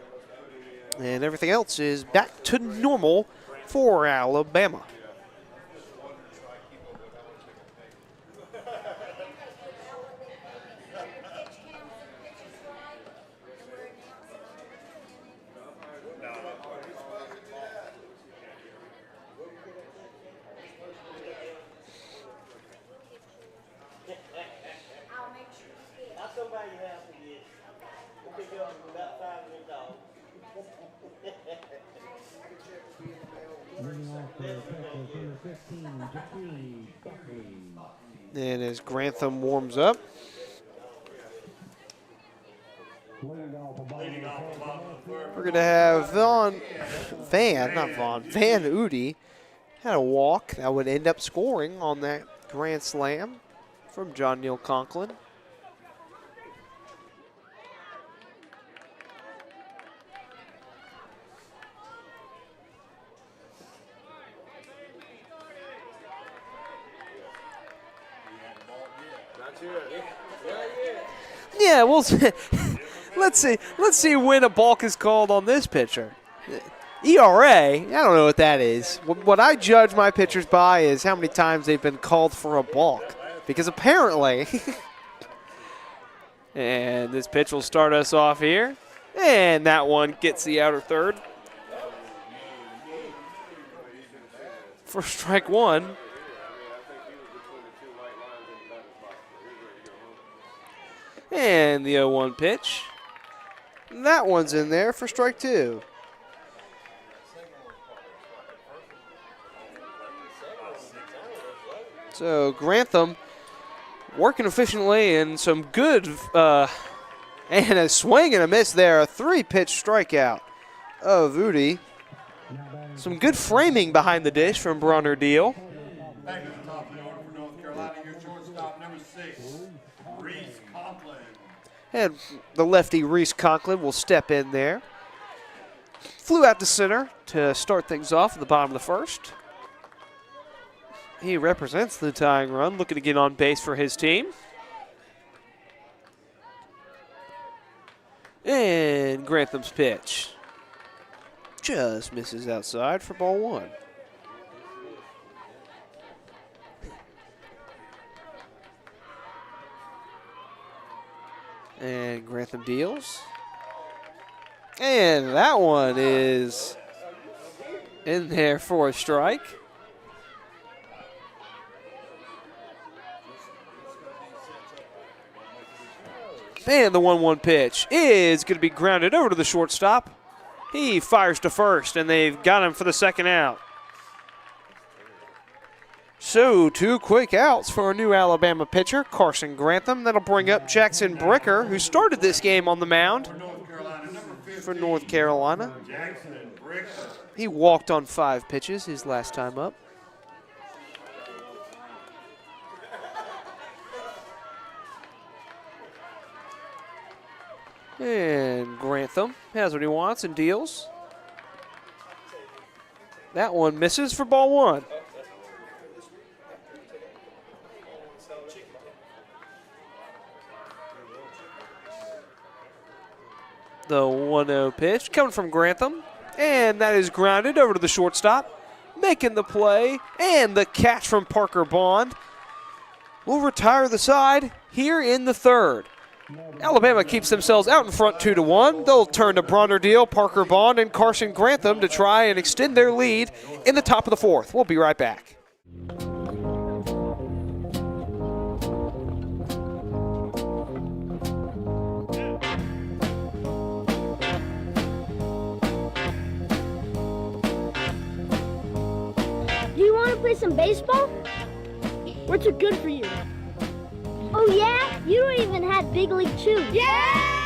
And everything else is back to normal for Alabama. And as Grantham warms up, we're going to have Van Udy had a walk that would end up scoring on that grand slam from John Neal Conklin. Yeah, we'll see. Let's see when a balk is called on this pitcher. ERA, I don't know what that is. What I judge my pitchers by is how many times they've been called for a balk. because apparently, and this pitch will start us off here. And that one gets the outer third for strike one. And the 0-1 pitch. That one's in there for strike two. So Grantham working efficiently and some good, and a swing and a miss there. A 3-pitch strikeout of Udi. Some good framing behind the dish from Bronner Deal. Back at the top of the order for North Carolina, your shortstop, number 6, Reese Conklin. And the lefty Reese Conklin will step in there. Flew out to center to start things off at the bottom of the first. He represents the tying run, looking to get on base for his team. And Grantham's pitch just misses outside for ball one. And Grantham deals. And that one is in there for a strike. And the 1-1 pitch is going to be grounded over to the shortstop. He fires to first, and they've got him for the second out. So 2 quick outs for a new Alabama pitcher, Carson Grantham. That'll bring up Jackson Bricker, who started this game on the mound for North Carolina. He walked on 5 pitches his last time up. And Grantham has what he wants and deals. That one misses for ball one. The 1-0 pitch coming from Grantham. And that is grounded over to the shortstop. Making the play and the catch from Parker Bond will retire the side here in the third. Alabama keeps themselves out in front 2-1. They'll turn to Bronner Deal, Parker Bond, and Carson Grantham to try and extend their lead in the top of the fourth. We'll be right back. Do you want to play some baseball? What's it good for you? Oh yeah? You don't even have big league chew. Yeah!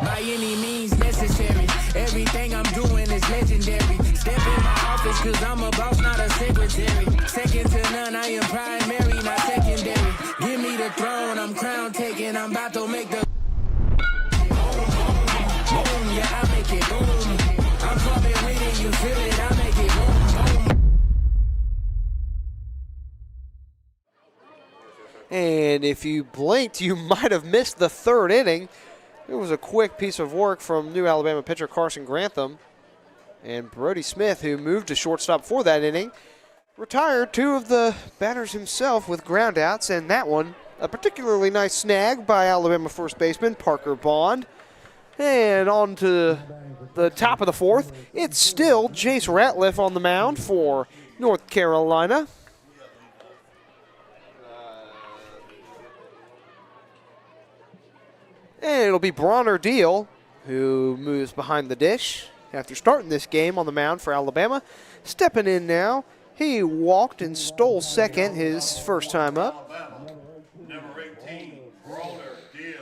By any means necessary, everything I'm doing is legendary. Step in my office cause I'm a boss, not a secretary. Second to none, I am primary, not secondary. Give me the throne, I'm crown taking, I'm about to make the boom, yeah, I make it boom. I'm coming with it, you feel it, I make it boom, boom. And if you blinked, you might have missed the third inning. It was a quick piece of work from new Alabama pitcher Carson Grantham. And Brody Smith, who moved to shortstop for that inning, retired 2 of the batters himself with groundouts. And that one, a particularly nice snag by Alabama first baseman Parker Bond. And on to the top of the fourth, it's still Jace Ratliff on the mound for North Carolina. And it'll be Bronner Deal, who moves behind the dish after starting this game on the mound for Alabama. Stepping in now, he walked and stole second his first time up. Alabama, number 18, Bronner Deal.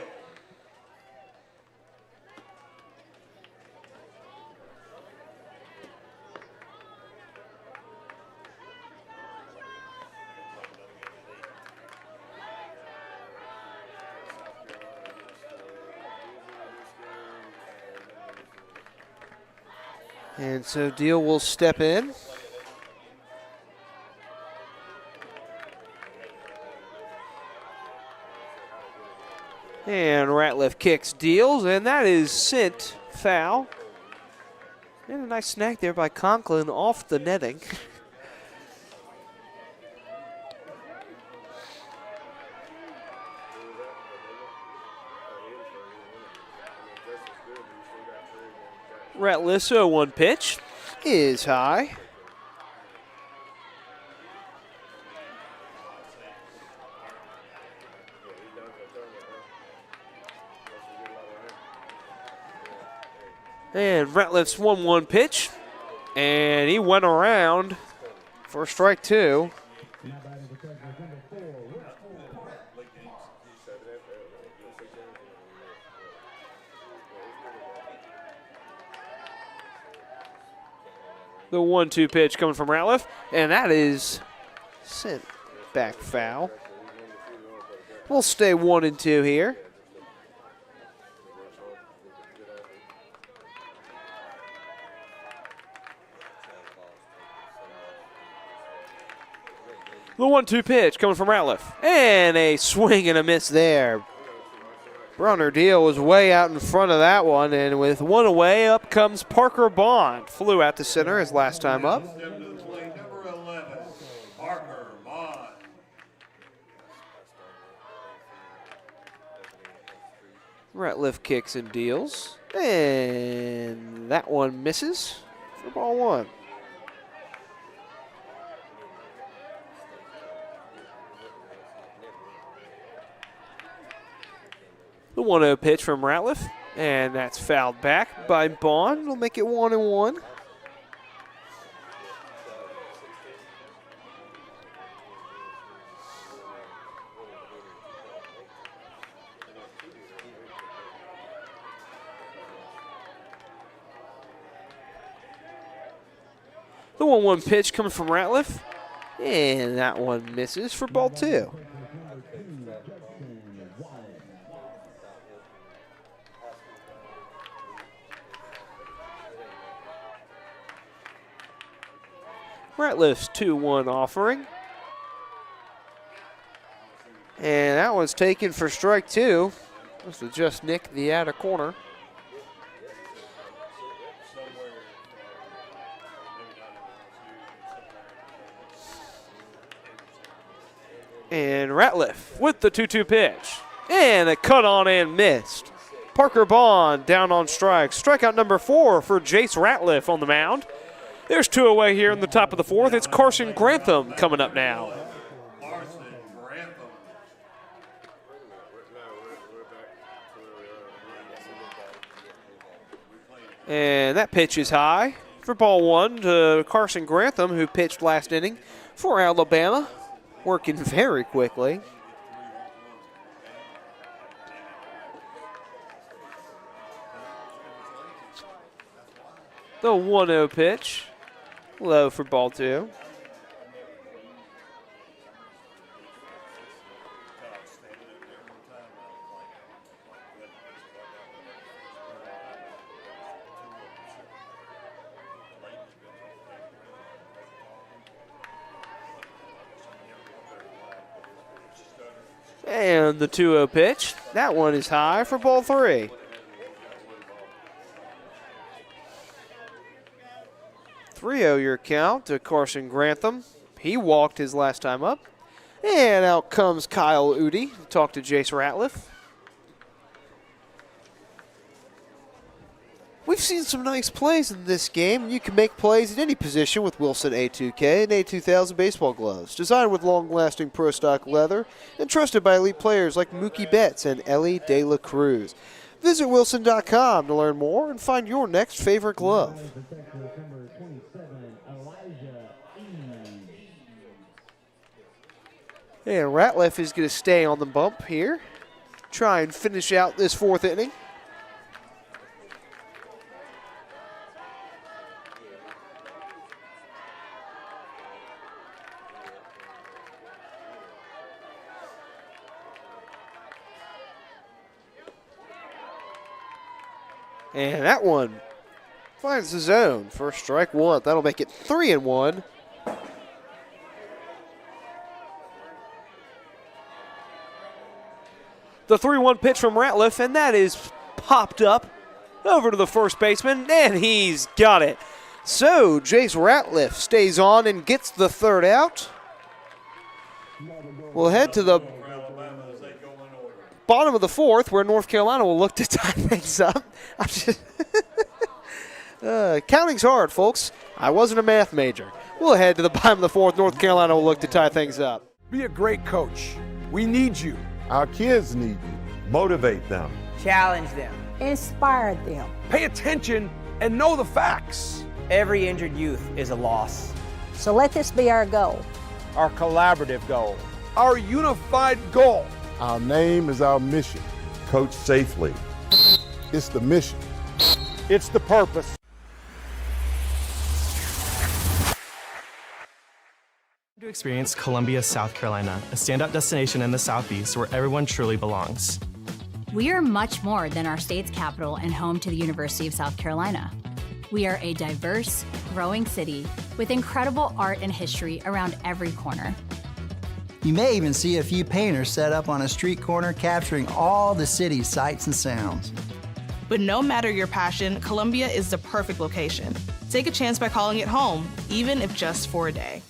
And so Deal will step in. And Ratliff kicks, deals, and that is sent foul. And a nice snag there by Conklin off the netting. Ratliff's 0-1 pitch is high. And Ratliff's 1-1 pitch, and he went around for strike 2. The 1-2 pitch coming from Ratliff, and that is sent back foul. We'll stay 1-2 here. The 1-2 pitch coming from Ratliff, and a swing and a miss there. Brunner Deal was way out in front of that one, and with one away, up comes Parker Bond. Flew out to center his last time up. Number 11, Parker Bond. Ratliff kicks and deals, and that one misses for ball 1. The 1-0 pitch from Ratliff, and that's fouled back by Bond. It'll make it 1-1. The 1-1 pitch coming from Ratliff, and that one misses for ball 2. Ratliff's 2-1 offering. And that one's taken for strike 2. This will just nick the outer corner. And Ratliff with the 2-2 pitch. And a cut on and missed. Parker Bond down on strikes. Strikeout number 4 for Jace Ratliff on the mound. There's 2 away here in the top of the 4th. It's Carson Grantham coming up now. And that pitch is high for ball 1 to Carson Grantham, who pitched last inning for Alabama, working very quickly. The 1-0 pitch, low for ball 2. And the 2-0 pitch, that one is high for ball 3. Your count to Carson Grantham. He walked his last time up. And out comes Kyle Udi to talk to Jace Ratliff. We've seen some nice plays in this game, and you can make plays at any position with Wilson A2K and A2000 baseball gloves. Designed with long-lasting pro stock leather and trusted by elite players like Mookie Betts and Ellie De La Cruz. Visit wilson.com to learn more and find your next favorite glove. And Ratliff is going to stay on the bump here. Try and finish out this 4th inning. And that one finds the zone for strike 1. That'll make it 3-1. The 3-1 pitch from Ratliff, and that is popped up over to the first baseman, and he's got it. So Jace Ratliff stays on and gets the third out. We'll head to the bottom of the fourth, where North Carolina will look to tie things up. Counting's hard, folks. I wasn't a math major. We'll head to the bottom of the fourth. North Carolina will look to tie things up. Be a great coach. We need you. Our kids need you. Motivate them. Challenge them. Inspire them. Pay attention and know the facts. Every injured youth is a loss. So let this be our goal. Our collaborative goal. Our unified goal. Our name is our mission. Coach safely. It's the mission. It's the purpose. To experience Columbia, South Carolina, a standout destination in the Southeast where everyone truly belongs. We are much more than our state's capital and home to the University of South Carolina. We are a diverse, growing city with incredible art and history around every corner. You may even see a few painters set up on a street corner capturing all the city's sights and sounds. But no matter your passion, Columbia is the perfect location. Take a chance by calling it home, even if just for a day.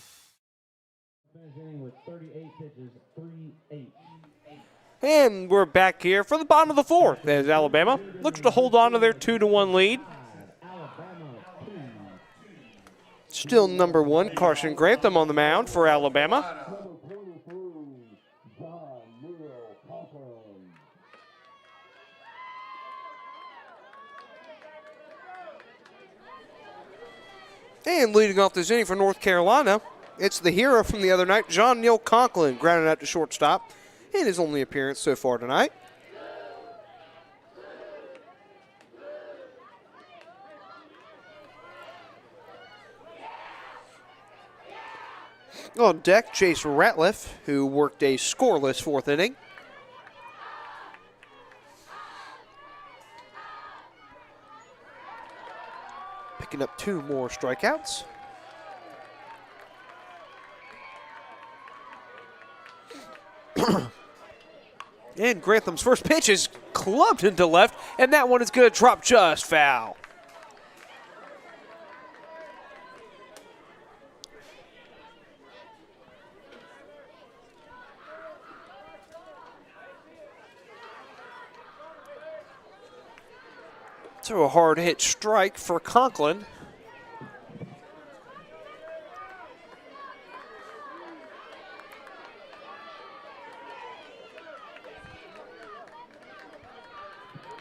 And we're back here for the bottom of the fourth as Alabama looks to hold on to their 2-1 lead. Still number one, Carson Grantham on the mound for Alabama. And leading off this inning for North Carolina, it's the hero from the other night, John Neal Conklin, grounded out to shortstop in his only appearance so far tonight. On deck, Chase Ratliff, who worked a scoreless fourth inning. Picking up 2 more strikeouts. And Grantham's first pitch is clubbed into left, and that one is going to drop just foul. So a hard hit strike for Conklin.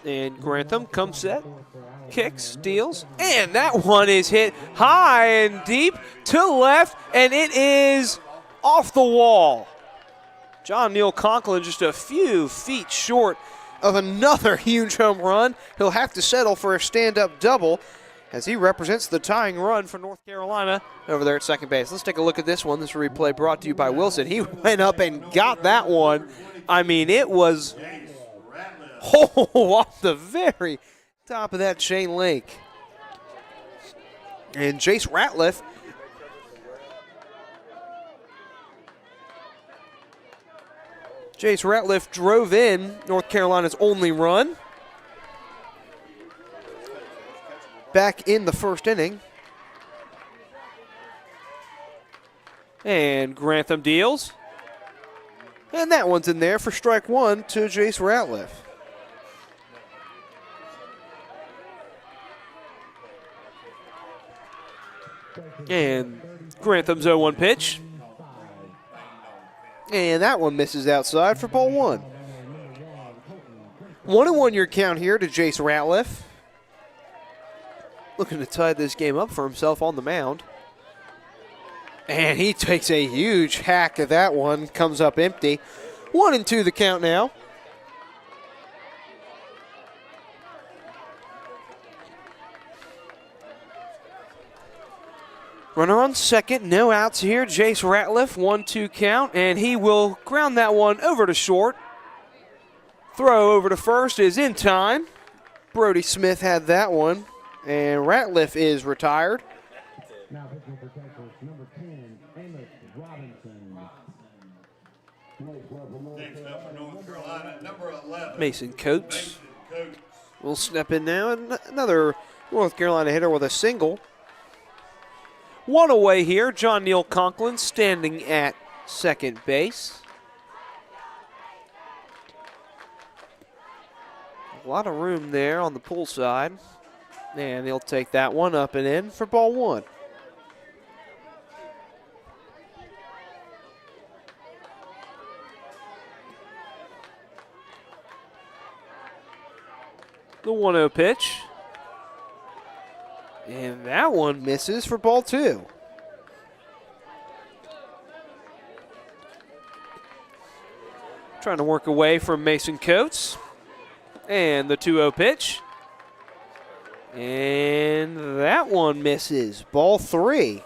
And Grantham comes set, kicks, deals, and that one is hit high and deep to left, and it is off the wall. John Neal Conklin just a few feet short of another huge home run. He'll have to settle for a stand-up double as he represents the tying run for North Carolina over there at second base. Let's take a look at this one. This replay brought to you by Wilson. He went up and got that one. I mean, it was off the very top of that chain link. And Jace Ratliff drove in North Carolina's only run back in the first inning. And Grantham deals. And that one's in there for strike one to Jace Ratliff. And Grantham's 0-1 pitch. And that one misses outside for ball one. 1-1 your count here to Jace Ratliff. Looking to tie this game up for himself on the mound. And he takes a huge hack at that one. Comes up empty. 1-2 the count now. Runner on second, no outs here. Jace Ratliff, 1-2 count, and he will ground that one over to short. Throw over to first is in time. Brody Smith had that one, and Ratliff is retired. Next up for North Carolina, number 11. Mason Coates will step in now. And another North Carolina hitter with a single. One away here, John Neal Conklin standing at second base. A lot of room there on the pull side. And he'll take that one up and in for ball one. The 1-0 pitch. And that one misses for ball two. Trying to work away from Mason Coates. And the 2-0 pitch. And that one misses. Ball three.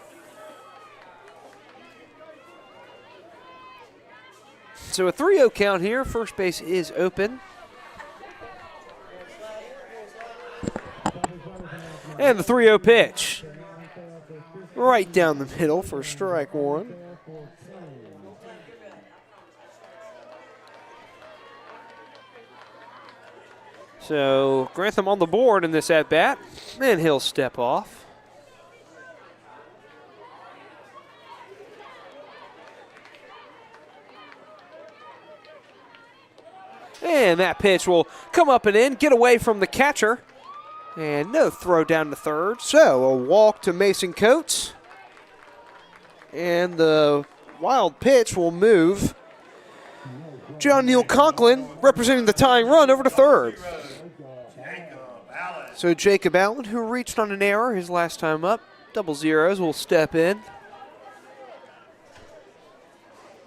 So a 3-0 count here. First base is open. And the 3-0 pitch. Right down the middle for strike one. So Grantham on the board in this at-bat, and he'll step off. And that pitch will come up and in, get away from the catcher. And no throw down to third. So a walk to Mason Coates. And the wild pitch will move John Neal Conklin, representing the tying run, over to third. So Jacob Allen, who reached on an error his last time up, double zeros, will step in.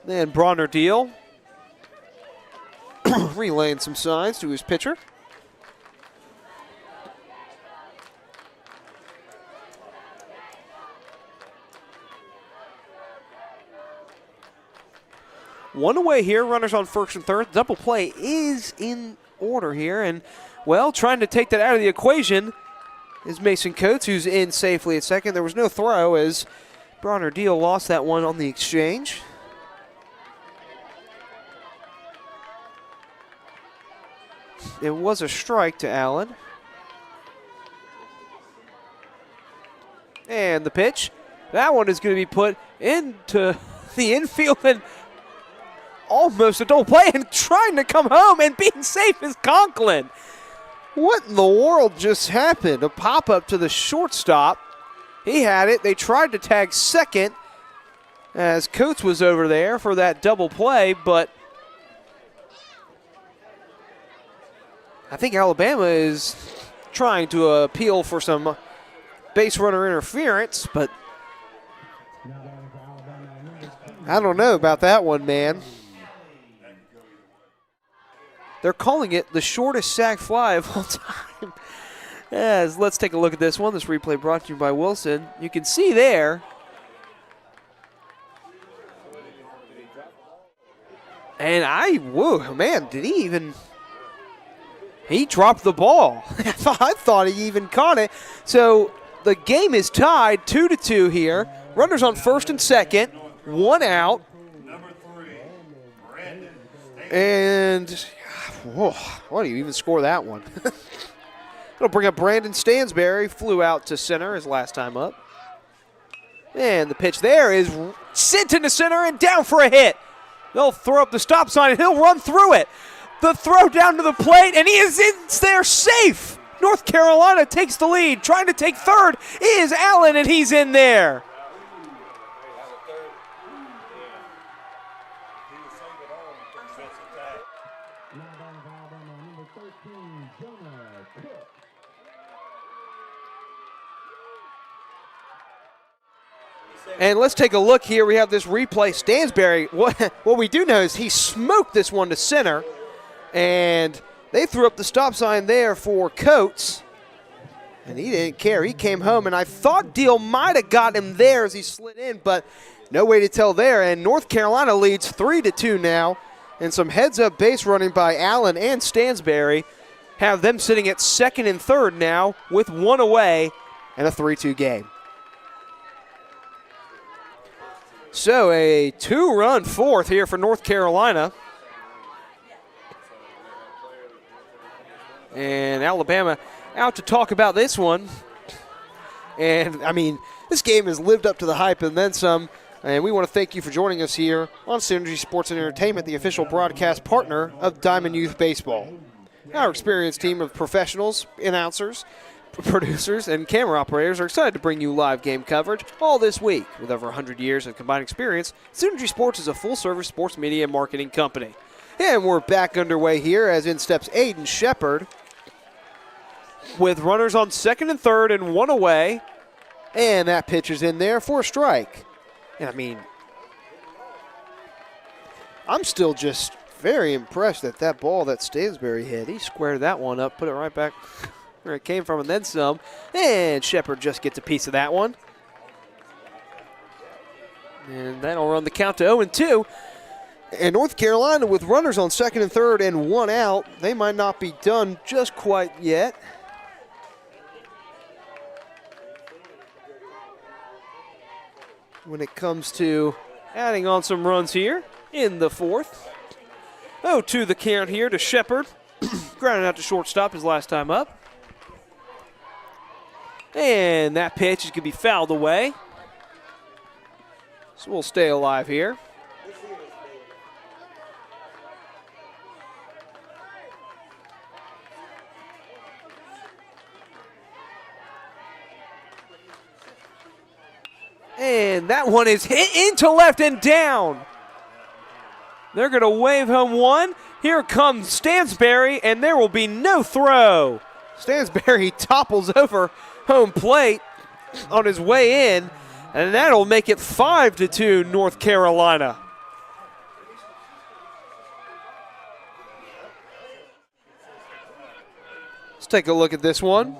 Then Bronner Deal relaying some signs to his pitcher. One away here, runners on first and third. Double play is in order here, and, well, trying to take that out of the equation is Mason Coates, who's in safely at second. There was no throw as Bronner Deal lost that one on the exchange. It was a strike to Allen. And the pitch. That one is going to be put into the infield, and almost a double play, and trying to come home and being safe is Conklin. What in the world just happened? A pop-up to the shortstop. He had it. They tried to tag second as Coates was over there for that double play, but I think Alabama is trying to appeal for some base runner interference, but I don't know about that one, man. They're calling it the shortest sac fly of all time. As let's take a look at this one. This replay brought to you by Wilson. You can see there. And whoa, man, did he even? He dropped the ball. I thought he even caught it. So the game is tied 2-2 here. Runners on first and second, one out. And whoa, why do you even score that one? It'll bring up Brandon Stansberry. Flew out to center his last time up. And the pitch there is sent into center and down for a hit. They'll throw up the stop sign and he'll run through it. The throw down to the plate, and he is in there safe. North Carolina takes the lead. Trying to take third is Allen, and he's in there. And let's take a look here. We have this replay. Stansberry, what we do know is he smoked this one to center, and they threw up the stop sign there for Coates, and he didn't care. He came home, and I thought Deal might have got him there as he slid in, but no way to tell there. And North Carolina leads 3-2 now, and some heads-up base running by Allen and Stansberry have them sitting at second and third now with one away and a 3-2 game. So a 2-run fourth here for North Carolina. And Alabama out to talk about this one. And, I mean, this game has lived up to the hype and then some. And we want to thank you for joining us here on Synergy Sports and Entertainment, the official broadcast partner of Diamond Youth Baseball. Our experienced team of professionals, announcers, producers, and camera operators are excited to bring you live game coverage all this week. With over 100 years of combined experience, Synergy Sports is a full-service sports media and marketing company. And we're back underway here as in steps Aiden Shepard with runners on second and third and one away. And that pitch is in there for a strike. And I mean, I'm still just very impressed at that ball that Stansbury hit. He squared that one up, put it right back where it came from and then some. And Shepard just gets a piece of that one. And that'll run the count to 0-2. And North Carolina with runners on second and third and one out. They might not be done just quite yet. When it comes to adding on some runs here in the fourth. 0-2 the count here to Shepard. Grounded out to shortstop his last time up. And that pitch is going to be fouled away. So we'll stay alive here. And that one is hit into left and down. They're going to wave home one. Here comes Stansbury, and there will be no throw. Stansbury topples over home plate on his way in, and that'll make it 5-2 North Carolina. Let's take a look at this one.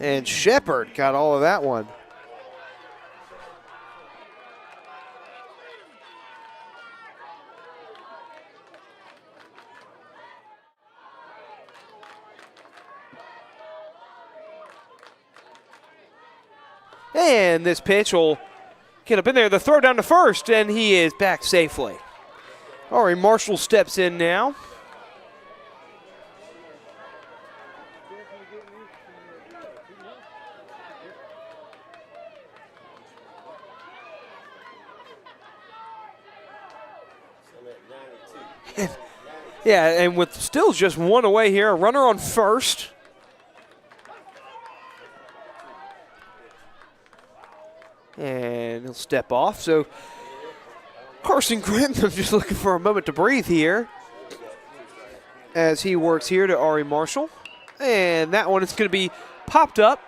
And Shepard got all of that one. And this pitch will get up in there. The throw down to first, and he is back safely. Ari Marshall steps in now. Yeah, and with still just one away here, a runner on first. And he'll step off. So Carson Grantham just looking for a moment to breathe here as he works here to Ari Marshall. And that one is going to be popped up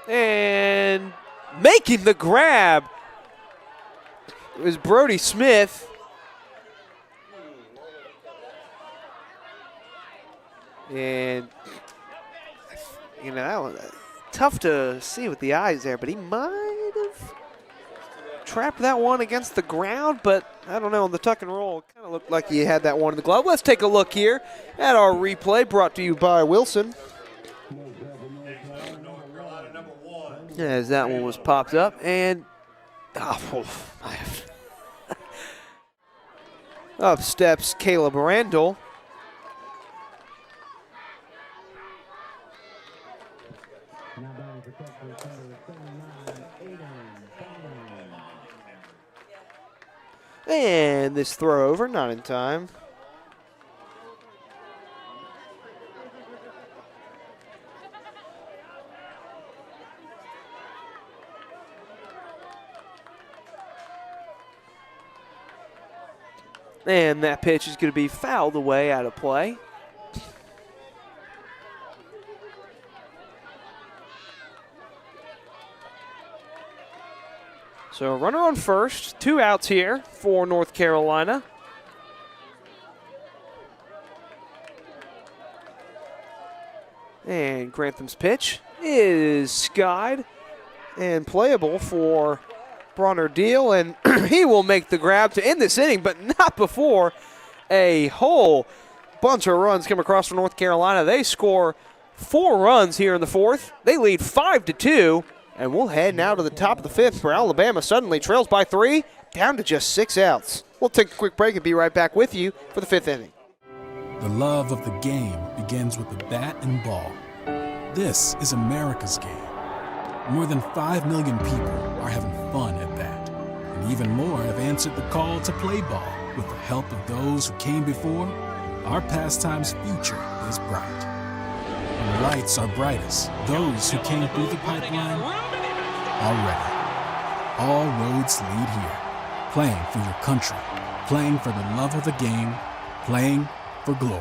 and making the grab is Brody Smith. And, you know, that was tough to see with the eyes there, but he might have trapped that one against the ground, but I don't know, on the tuck and roll, it kind of looked like he had that one in the glove. Let's take a look here at our replay brought to you by Wilson. As that one was popped up, and up steps Caleb Randall. And this throw over, not in time. And that pitch is going to be fouled away out of play. So a runner on first, 2 outs here for North Carolina. And Grantham's pitch is skied and playable for Bronner Deal, and he will make the grab to end this inning, but not before a whole bunch of runs come across for North Carolina. They score 4 runs here in the fourth. They lead 5-2. And we'll head now to the top of the fifth, where Alabama suddenly trails by 3, down to just 6 outs. We'll take a quick break and be right back with you for the 5th inning. The love of the game begins with the bat and ball. This is America's game. More than 5 million people are having fun at bat. And even more have answered the call to play ball. With the help of those who came before, our pastime's future is bright. When the lights are brightest, those who came through the pipeline are ready. All roads lead here. Playing for your country, playing for the love of the game, playing for glory.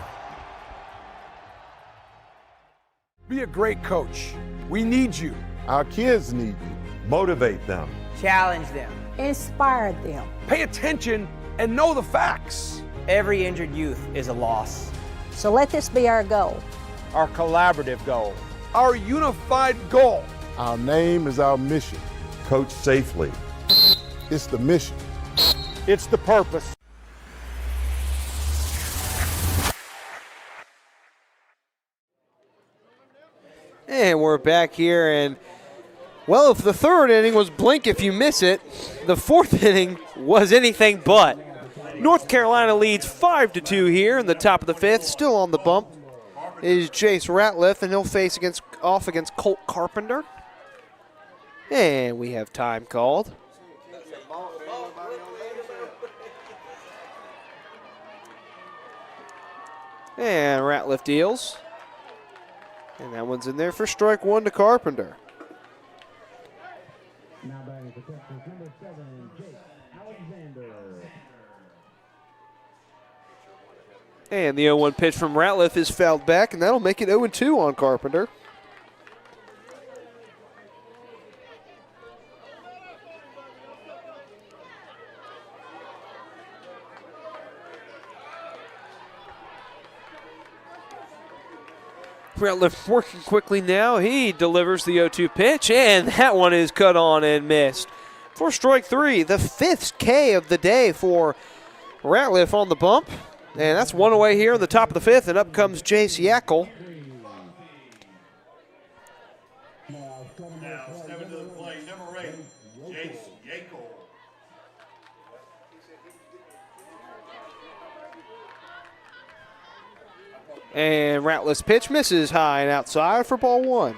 Be a great coach. We need you. Our kids need you. Motivate them. Challenge them. Inspire them. Pay attention and know the facts. Every injured youth is a loss. So let this be our goal. Our collaborative goal. Our unified goal. Our name is our mission. Coach safely. It's the mission. It's the purpose. And we're back here, and well, if the 3rd inning was blink if you miss it, the 4th inning was anything but. North Carolina leads 5-2 here in the top of the 5th. Still on the bump is Jace Ratliff, and he'll face off against Colt Carpenter. And we have time called. And Ratliff deals. And that one's in there for strike 1 to Carpenter. Now batting for Texas, number 7, Jake Alexander. And the 0-1 pitch from Ratliff is fouled back, and that'll make it 0-2 on Carpenter. Ratliff working quickly now. He delivers the 0-2 pitch, and that one is cut on and missed. For strike 3, the 5th K of the day for Ratliff on the bump. And that's one away here in the top of the 5th, and up comes Jace Yackel. Now stepping to the plate, number 8, Jace Yackel. And Ratliff's pitch misses high and outside for ball 1.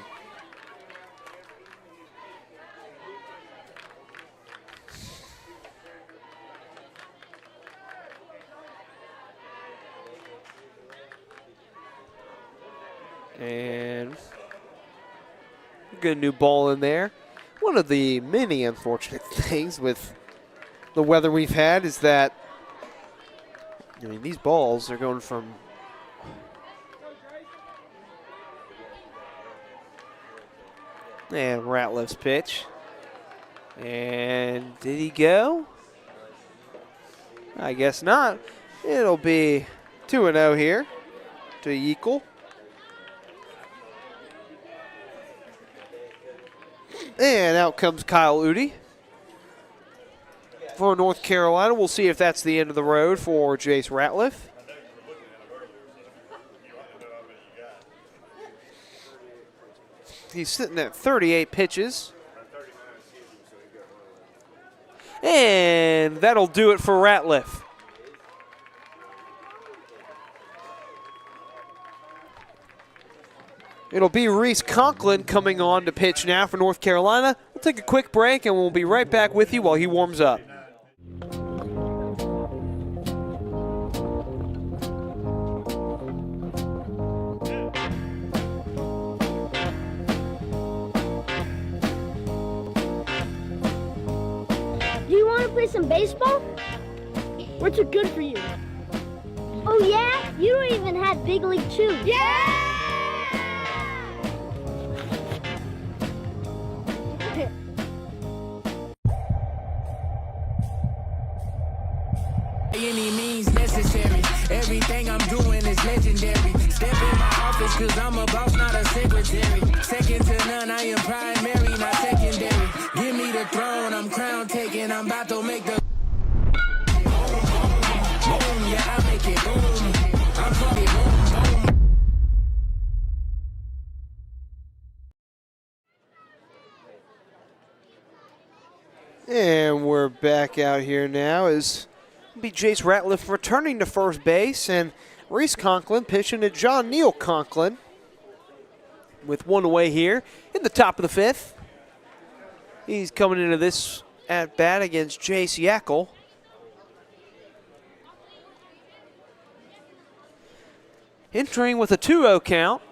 And good new ball in there. One of the many unfortunate things with the weather we've had is that, I mean, these balls are going from and Ratliff's pitch. And did he go? I guess not. It'll be 2-0 here to Yackel. And out comes Kyle Udy for North Carolina. We'll see if that's the end of the road for Jace Ratliff. He's sitting at 38 pitches. And that'll do it for Ratliff. It'll be Reese Conklin coming on to pitch now for North Carolina. We'll take a quick break and we'll be right back with you while he warms up. Do you want to play some baseball? What's it good for you? Oh yeah? You don't even have big league chew. Yeah! Any means necessary. Everything I'm doing is legendary. Step in my office cause I'm a boss, not a secretary. Second to none, I am primary, not secondary. Give me the throne, I'm crown taking. I'm about to make the boom, yeah, I make it boom. I'm fucking boom, boom. And we're back out here now as it'll be Jace Ratliff returning to first base, and Reese Conklin pitching to John Neal Conklin with one away here in the top of the fifth. He's coming into this at bat against Jace Yackel. Entering with a 2-0 count.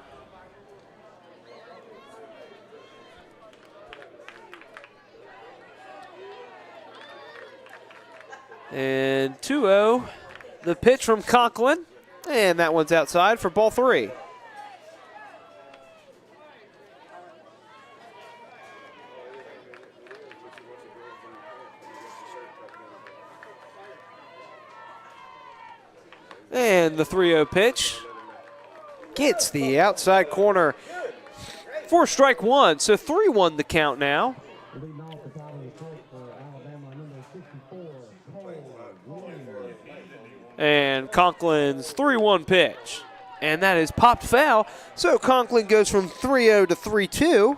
And 2-0, the pitch from Conklin, and that one's outside for ball 3. And the 3-0 pitch gets the outside corner for strike one. So 3-1 the count now. And Conklin's 3-1 pitch. And that is popped foul. So Conklin goes from 3-0 to 3-2.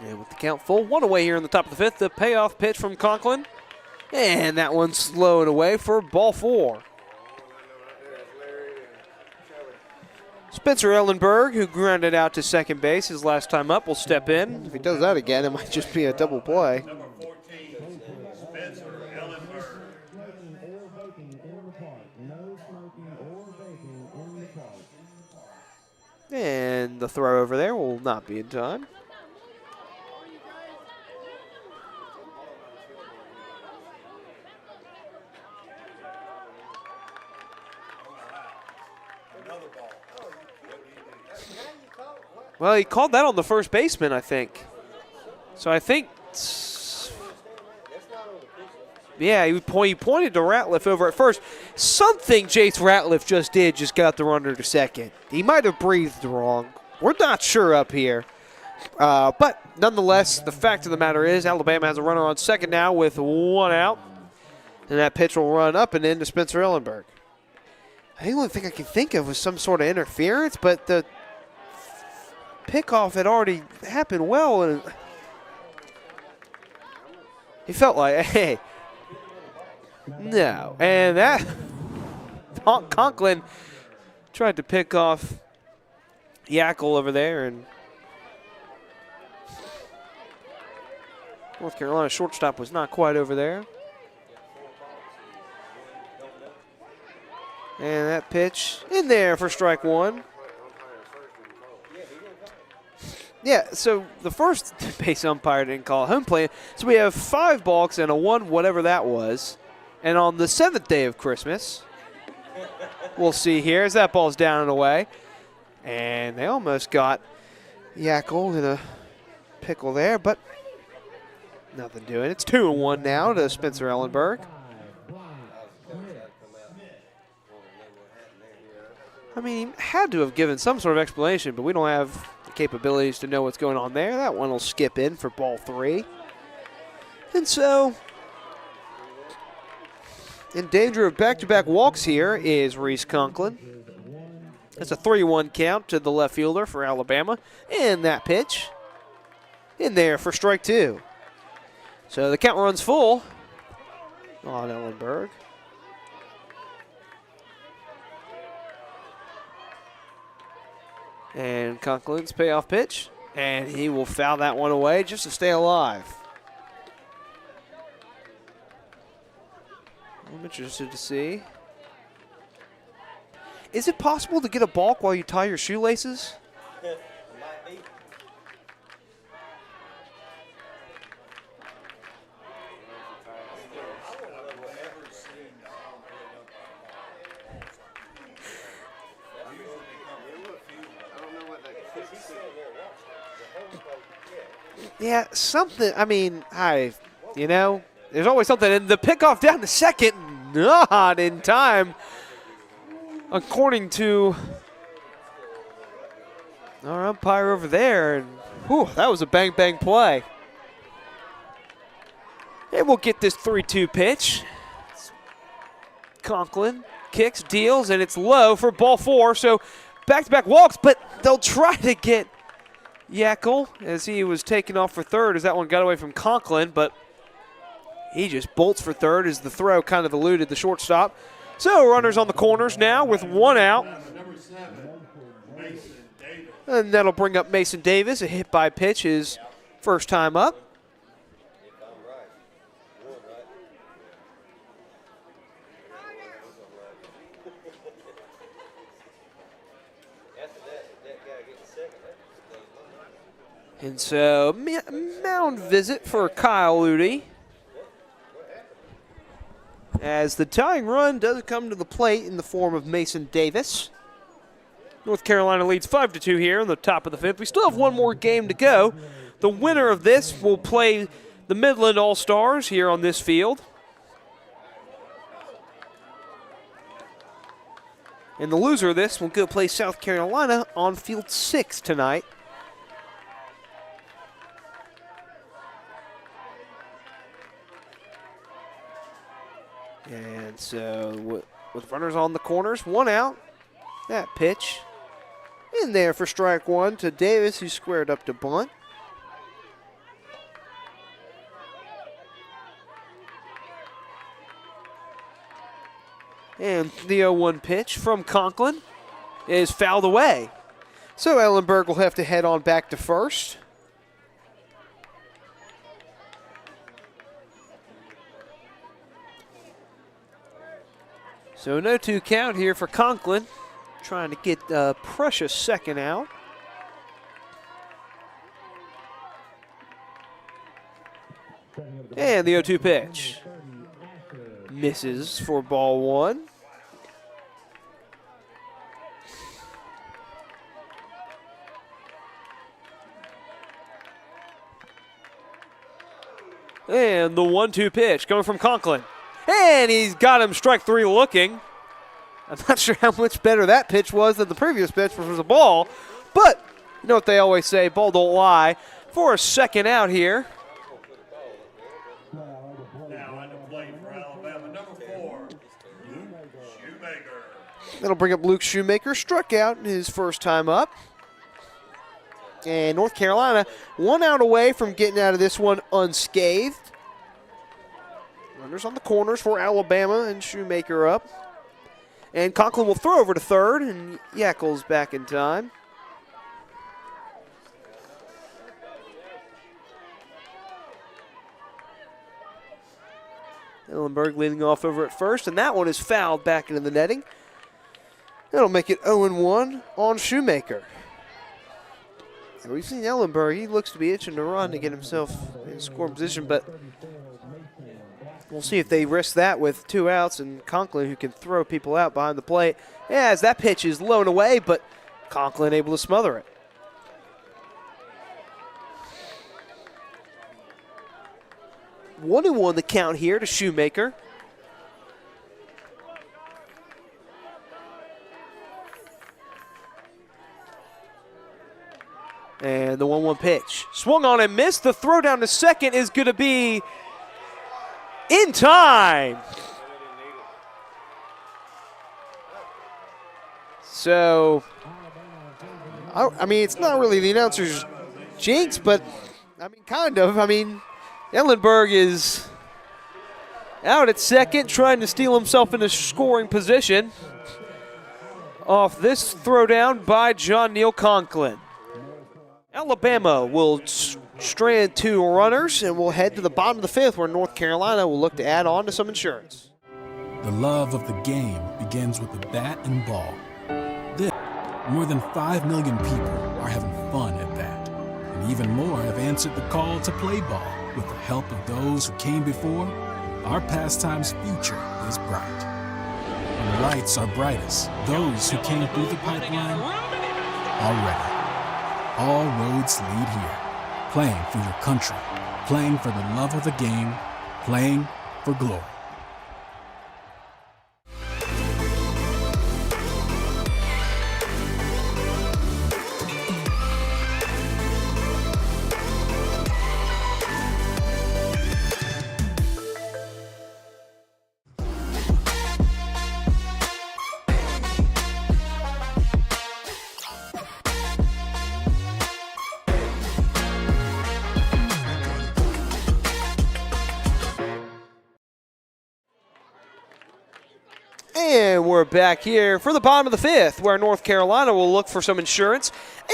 And with the count full, one away here in the top of the fifth, the payoff pitch from Conklin. And that one's slowed away for ball 4. Spencer Ellenberg, who grounded out to second base his last time up, will step in. If he does that again, it might just be a double play. Number 14, Spencer Ellenberg. And the throw over there will not be in time. Well, he called that on the first baseman, I think. So I think, yeah, he pointed to Ratliff over at first. Something Jace Ratliff just did just got the runner to second. He might have breathed wrong. We're not sure up here. But nonetheless, the fact of the matter is Alabama has a runner on second now with one out. And that pitch will run up and into Spencer Ellenberg. The only thing I can think of was some sort of interference, but the pickoff had already happened well, and he felt like, hey, no. And that Conklin tried to pick off Yackel over there, and North Carolina shortstop was not quite over there. And that pitch in there for strike one. Yeah, so the first base umpire didn't call home plate. So we have 5 balks and a 1, whatever that was. And on the 7th day of Christmas, we'll see here as that ball's down and away. And they almost got Yackel in a pickle there, but nothing doing. It's 2-1 now to Spencer Ellenberg. I mean, he had to have given some sort of explanation, but we don't have the capabilities to know what's going on there. That one will skip in for ball 3. And so, in danger of back-to-back walks here is Reese Conklin. It's a 3-1 count to the left fielder for Alabama. And that pitch in there for strike 2. So the count runs full on Ellenberg. And Conklin's payoff pitch, and he will foul that one away just to stay alive. I'm interested to see. Is it possible to get a balk while you tie your shoelaces? Yeah, something, I mean, there's always something. And the pickoff down to second, not in time, according to our umpire over there. And whew, that was a bang-bang play. And we'll get this 3-2 pitch. Conklin kicks, deals, and it's low for ball 4. So back-to-back walks, but they'll try to get Yackel as he was taken off for third as that one got away from Conklin, but he just bolts for third as the throw kind of eluded the shortstop. So runners on the corners now with 1 out. And that'll bring up Mason Davis, a hit by pitch, his first time up. And so mound visit for Kyle Ludy, as the tying run does come to the plate in the form of Mason Davis. North Carolina leads 5-2 here in the top of the 5th. We still have one more game to go. The winner of this will play the Midland All-Stars here on this field. And the loser of this will go play South Carolina on field 6 tonight. And so with runners on the corners, 1 out. That pitch in there for strike 1 to Davis, who squared up to bunt. And the 0-1 pitch from Conklin is fouled away. So Ellenberg will have to head on back to first. So no 2 count here for Conklin, trying to get a precious second out. And the 0-2 pitch misses for ball 1. And the 1-2 pitch coming from Conklin. And he's got him strike 3 looking. I'm not sure how much better that pitch was than the previous pitch, which was a ball. But you know what they always say, ball don't lie. For a second out here. Now at the plate for Alabama, number 4, Luke Shoemaker. That'll bring up Luke Shoemaker, struck out his first time up. And North Carolina 1 out away from getting out of this one unscathed. Runners on the corners for Alabama and Shoemaker up. And Conklin will throw over to third, and Yackel's back in time. Ellenberg leading off over at first, and that one is fouled back into the netting. That'll make it 0-1 on Shoemaker. And we've seen Ellenberg, he looks to be itching to run to get himself in scoring position, but we'll see if they risk that with 2 outs and Conklin, who can throw people out behind the plate. Yeah, as that pitch is low and away, but Conklin able to smother it. One and 1 the count here to Shoemaker. And the 1-1 pitch. Swung on and missed. The throw down to second is going to be in time. So, I mean, it's not really the announcer's jinx, but, I mean, kind of. I mean, Ellenberg is out at second, trying to steal himself into scoring position off this throwdown by John Neal Conklin. Alabama will strand 2 runners, and we'll head to the bottom of the 5th, where North Carolina will look to add on to some insurance. The love of the game begins with the bat and ball. More than 5 million people are having fun at bat, and even more have answered the call to play ball. With the help of those who came before, our pastime's future is bright. When the lights are brightest, those who came through the pipeline are ready. All roads lead here. Playing for your country, playing for the love of the game, playing for glory. And we're back here for the bottom of the fifth, where North Carolina will look for some insurance.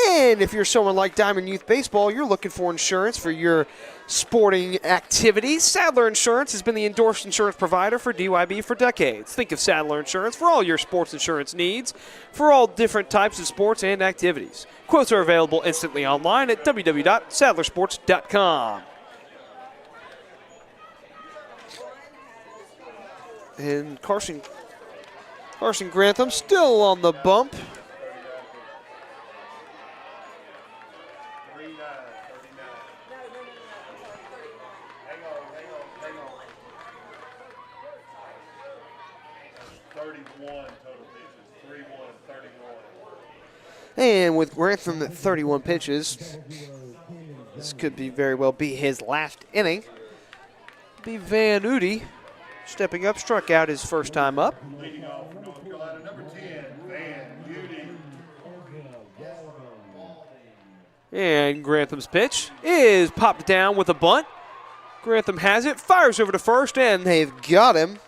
And if you're someone like Diamond Youth Baseball, you're looking for insurance for your sporting activities. Sadler Insurance has been the endorsed insurance provider for DYB for decades. Think of Sadler Insurance for all your sports insurance needs for all different types of sports and activities. Quotes are available instantly online at www.sadlersports.com. And Carson Grantham still on the bump. And with Grantham at 31 pitches, this could be very well be his last inning. Be Van Udi stepping up, struck out his first time up. Leading off for North Carolina, number 10, Van Udi. And Grantham's pitch is popped down with a bunt. Grantham has it, fires over to first, and they've got him.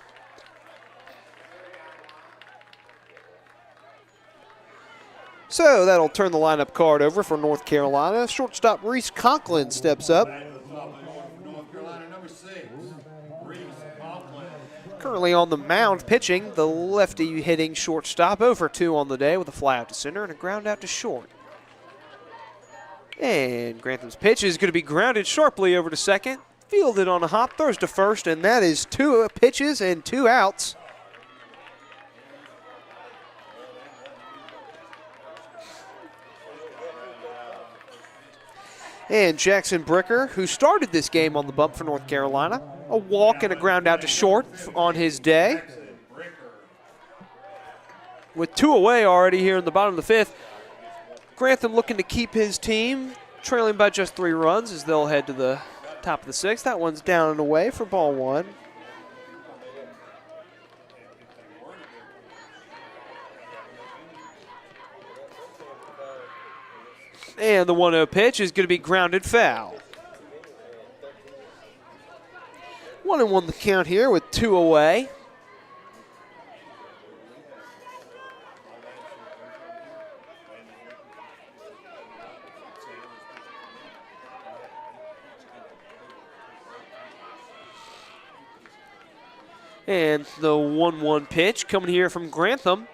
So that'll turn the lineup card over for North Carolina. Shortstop Reese Conklin steps up. North Carolina, number 6, Reese Conklin. Currently on the mound pitching, the lefty hitting shortstop, 0-for-2 on the day with a fly out to center and a ground out to short. And Grantham's pitch is going to be grounded sharply over to second. Fielded on a hop, throws to first, and that is 2 pitches and 2 outs. And Jackson Bricker, who started this game on the bump for North Carolina, a walk and a ground out to short on his day. With 2 away already here in the bottom of the fifth, Grantham looking to keep his team trailing by just 3 runs as they'll head to the top of the sixth. That one's down and away for ball 1. And the 1-0 pitch is going to be grounded foul. 1-1 the count here with 2 away. And the 1-1 pitch coming here from Grantham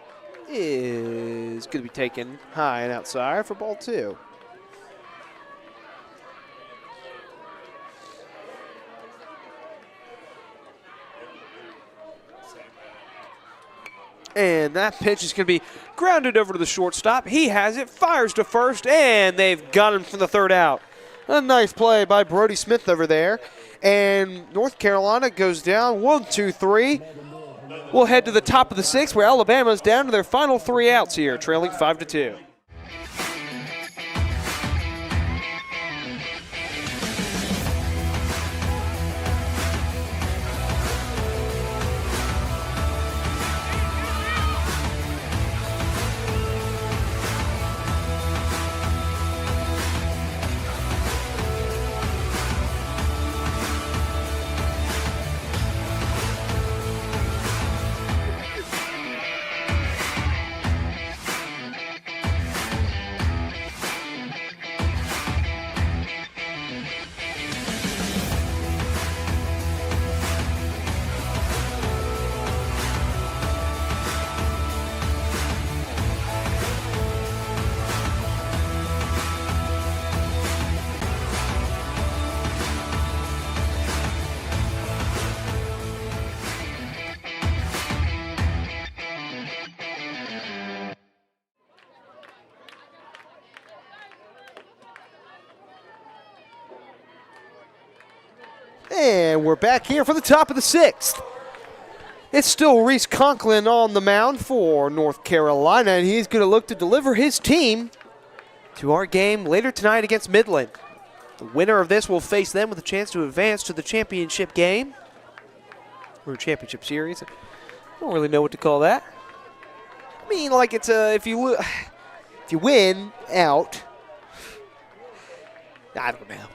is going to be taken high and outside for ball 2. And that pitch is going to be grounded over to the shortstop. He has it, fires to first, and they've got him for the 3rd out. A nice play by Brody Smith over there. And North Carolina goes down 1-2-3. We'll head to the top of the 6th where Alabama's down to their final 3 outs here, trailing 5-2. And we're back here for the top of the 6th. It's still Reese Conklin on the mound for North Carolina, and he's going to look to deliver his team to our game later tonight against Midland. The winner of this will face them with a chance to advance to the championship game, or championship series. I don't really know what to call that. I mean, like it's a, if you win out, I don't know.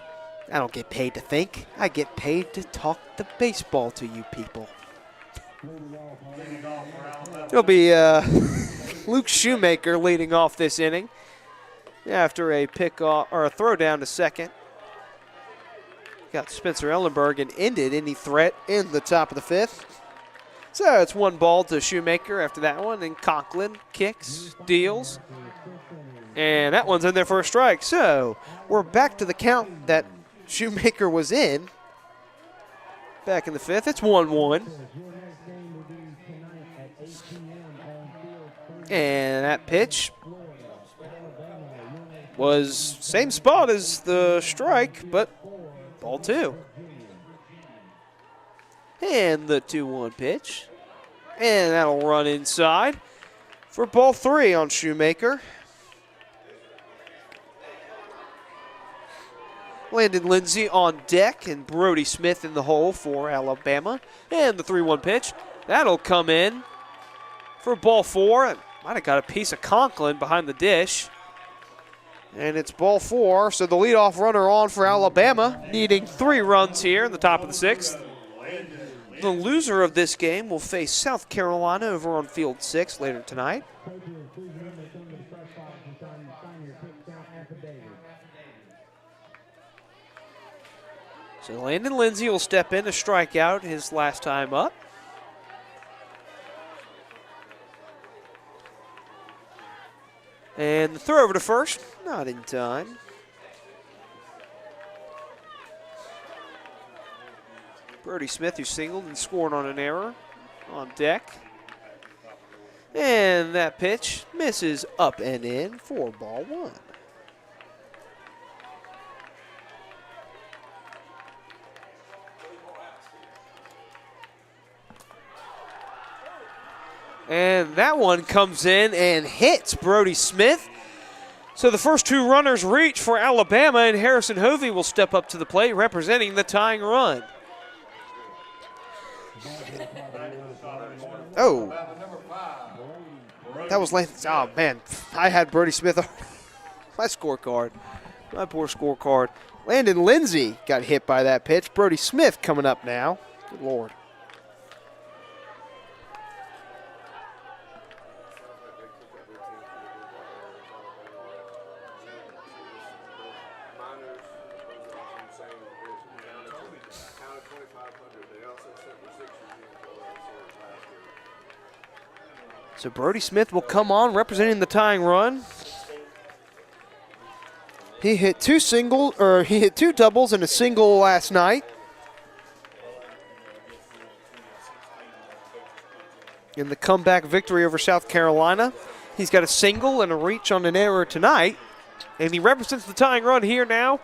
I don't get paid to think. I get paid to talk the baseball to you people. It'll be Luke Shoemaker leading off this inning after a pickoff or a throw down to second. Got Spencer Ellenberg and ended any threat in the top of the fifth. So it's 1 ball to Shoemaker after that one, and Conklin kicks, deals, and that one's in there for a strike. So we're back to the count that Shoemaker was in back in the fifth. It's 1-1. And that pitch was same spot as the strike, but ball 2. And the 2-1 pitch. And that'll run inside for ball 3 on Shoemaker. Landon Lindsay on deck and Brody Smith in the hole for Alabama. And the 3-1 pitch. That'll come in for ball 4. Might have got a piece of Conklin behind the dish. And it's ball 4, so the leadoff runner on for Alabama, needing 3 runs here in the top of the 6th. The loser of this game will face South Carolina over on field 6 later tonight. So Landon Lindsay will step in to strike out his last time up. And the throw over to first, not in time. Brody Smith, who singled and scored on an error, on deck. And that pitch misses up and in for ball 1. And that one comes in and hits Brody Smith. So the first 2 runners reach for Alabama, and Harrison Hovey will step up to the plate representing the tying run. Oh. That was Landon. Oh, man. I had Brody Smith on my scorecard. My poor scorecard. Landon Lindsay got hit by that pitch. Brody Smith coming up now. Good Lord. So Brody Smith will come on representing the tying run. He hit 2 doubles and a single last night. In the comeback victory over South Carolina. He's got a single and a reach on an error tonight. And he represents the tying run here now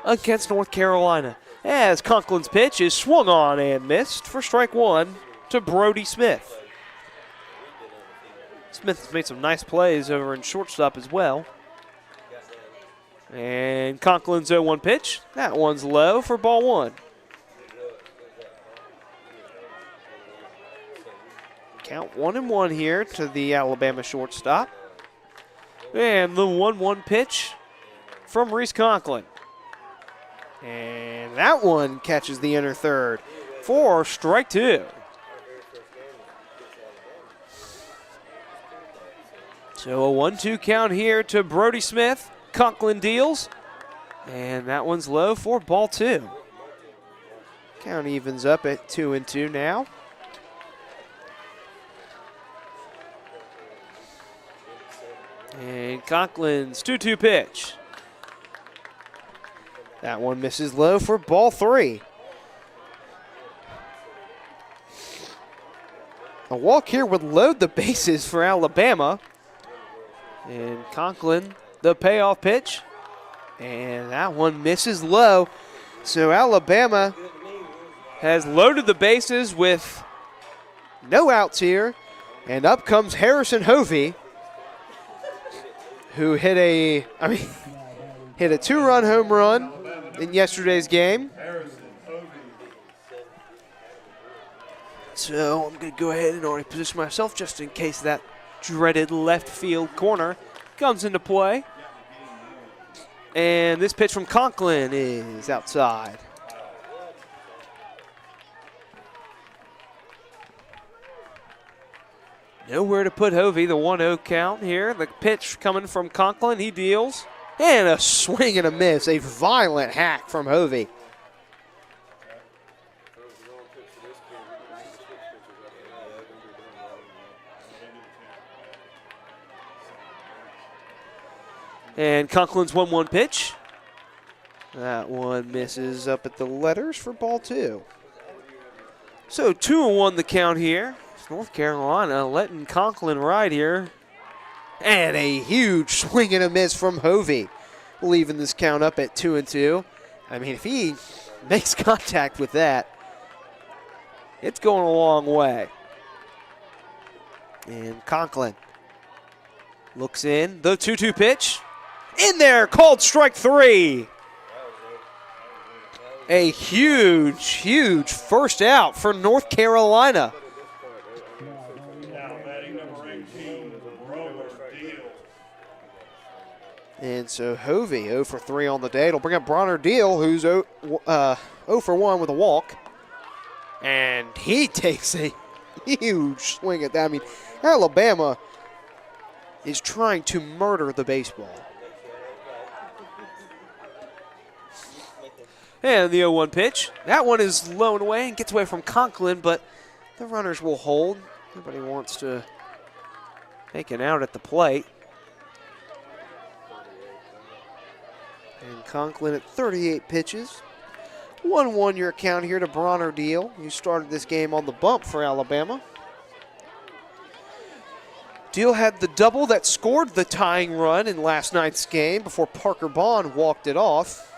against North Carolina. As Conklin's pitch is swung on and missed for strike 1 to Brody Smith. Smith has made some nice plays over in shortstop as well. And Conklin's 0-1 pitch. That one's low for ball 1. Count 1-1 here to the Alabama shortstop. And the 1-1 pitch from Reese Conklin. And that one catches the inner third for strike 2. So a 1-2 count here to Brody Smith. Conklin deals. And that one's low for ball 2. Count evens up at 2-2 now. And Conklin's 2-2 pitch. That one misses low for ball 3. A walk here would load the bases for Alabama. And Conklin, the payoff pitch. And that one misses low. So Alabama has loaded the bases with no outs here. And up comes Harrison Hovey, who hit a 2-run home run in yesterday's game. So I'm going to go ahead and already position myself just in case that dreaded left field corner comes into play. And this pitch from Conklin is outside. Nowhere to put Hovey, the 1-0 count here. The pitch coming from Conklin, he deals. And a swing and a miss, a violent hack from Hovey. And Conklin's 1-1 pitch. That one misses up at the letters for ball 2. So 2-1 the count here. North Carolina letting Conklin ride here. And a huge swing and a miss from Hovey, leaving this count up at 2-2. I mean, if he makes contact with that, it's going a long way. And Conklin looks in. The 2-2 pitch. In there, called strike 3. A huge, huge first out for North Carolina. And so Hovey 0 for 3 on the day. It'll bring up Bronner Deal, who's 0 for 1 with a walk. And he takes a huge swing at that. I mean, Alabama is trying to murder the baseball. And the 0-1 pitch. That one is low and away and gets away from Conklin, but the runners will hold. Nobody wants to take an out at the plate. And Conklin at 38 pitches. 1-1 your count here to Bronner Deal. You started this game on the bump for Alabama. Deal had the double that scored the tying run in last night's game before Parker Bond walked it off.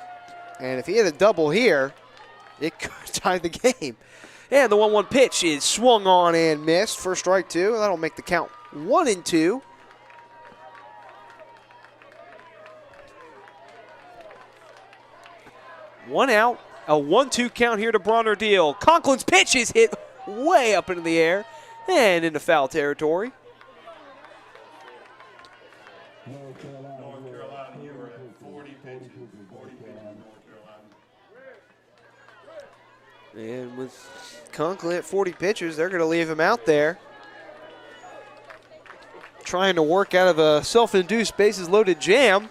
And if he had a double here, it could tie the game. And the 1-1 pitch is swung on and missed for strike 2. That'll make the count 1-2. One out, a 1-2 count here to Bronner Deal. Conklin's pitch is hit way up into the air and into foul territory. North Carolina, you were at 40 pitches. 40 pitches, North Carolina. And with Conklin at 40 pitches, they're going to leave him out there. Trying to work out of a self-induced bases-loaded jam.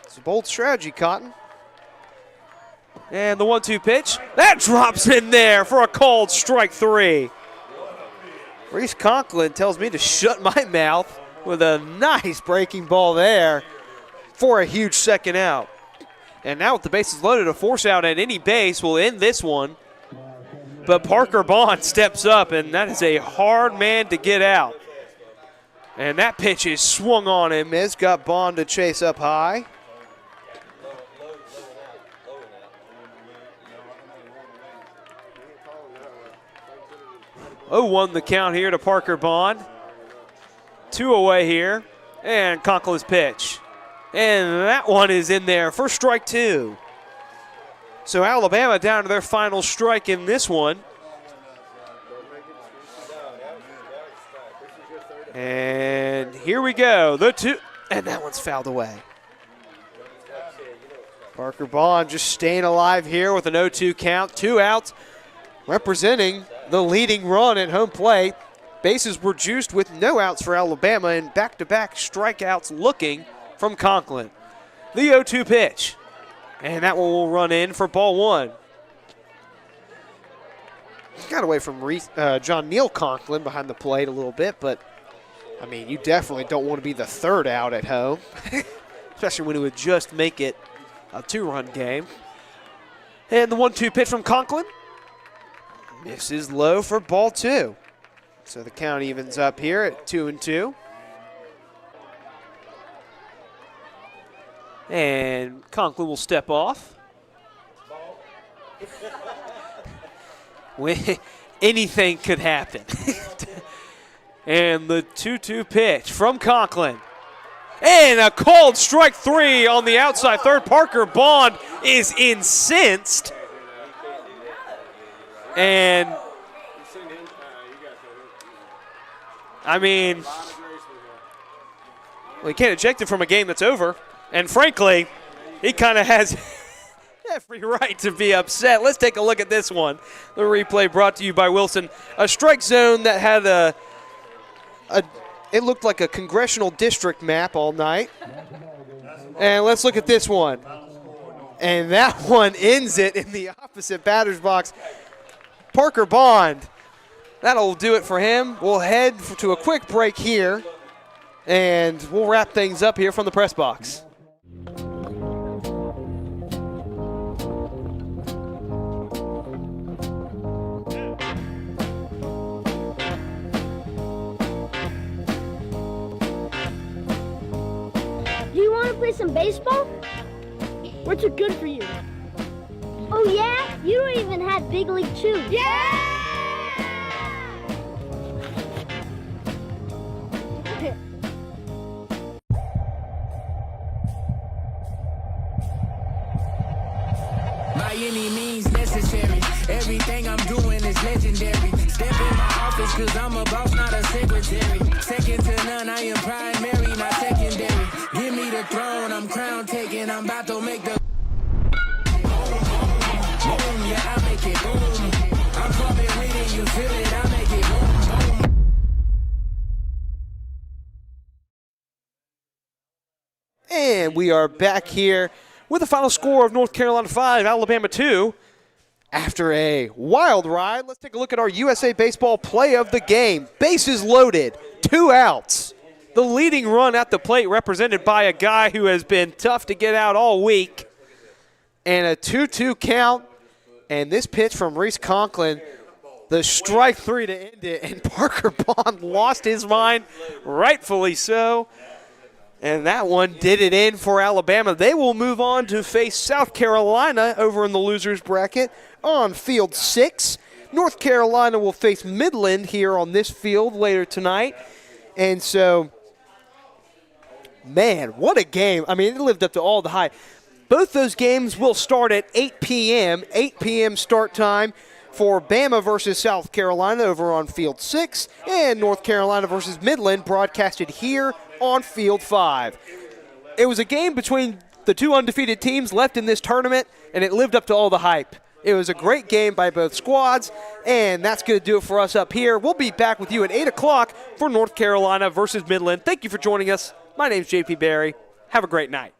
It's a bold strategy, Cotton. And the 1-2 pitch, that drops in there for a called strike 3. Reese Conklin tells me to shut my mouth with a nice breaking ball there for a huge second out. And now with the bases loaded, a force out at any base will end this one. But Parker Bond steps up, and that is a hard man to get out. And that pitch is swung on and missed. Got Bond to chase up high. 0-1 the count here to Parker Bond. 2 away here. And Conklin's pitch. And that one is in there for strike 2. So Alabama down to their final strike in this one. And here we go. The 2. And that one's fouled away. Parker Bond just staying alive here with an 0-2 count. 2 outs, representing the leading run at home plate. Bases were juiced with no outs for Alabama, and back-to-back strikeouts looking from Conklin. The 0-2 pitch, and that one will run in for ball 1. Got away from John Neal Conklin behind the plate a little bit, but, I mean, you definitely don't want to be the third out at home, especially when it would just make it a 2-run game. And the 1-2 pitch from Conklin. Misses low for ball 2. So the count evens up here at 2-2. And Conklin will step off. Anything could happen. And the 2-2 pitch from Conklin. And a called strike 3 on the outside third. Parker Bond is incensed. And, I mean, well, you can't eject him from a game that's over. And frankly, he kind of has every right to be upset. Let's take a look at this one. The replay brought to you by Wilson. A strike zone that had a it looked like a congressional district map all night. And let's look at this one. And that one ends it in the opposite batter's box. Parker Bond, that'll do it for him. We'll head to a quick break here, and we'll wrap things up here from the press box. Do you want to play some baseball? What's it good for you? Oh yeah? You don't even have big league chew. Yeah! By any means necessary. Everything I'm doing is legendary. Step in my office cause I'm a boss, not a secretary. Second to none, I am primary, not secondary. Give me the throne, I'm crown taking. I'm about to make the boom, yeah, I make it boom. I'm coming with it, you feel it, I make it boom, boom. And we are back here with the final score of North Carolina 5, Alabama 2. After a wild ride, let's take a look at our USA Baseball play of the game. Bases loaded, 2 outs. The leading run at the plate represented by a guy who has been tough to get out all week. And a 2-2 count. And this pitch from Reese Conklin, the strike 3 to end it. And Parker Bond lost his mind, rightfully so. And that one did it in for Alabama. They will move on to face South Carolina over in the losers bracket on field 6. North Carolina will face Midland here on this field later tonight. And so, man, what a game. I mean, it lived up to all the hype. Both those games will start at 8 p.m. 8 p.m. start time for Bama versus South Carolina over on field 6, and North Carolina versus Midland broadcasted here on field 5. It was a game between the 2 undefeated teams left in this tournament, and it lived up to all the hype. It was a great game by both squads, and that's going to do it for us up here. We'll be back with you at 8 o'clock for North Carolina versus Midland. Thank you for joining us. My name's JP Barry. Have a great night.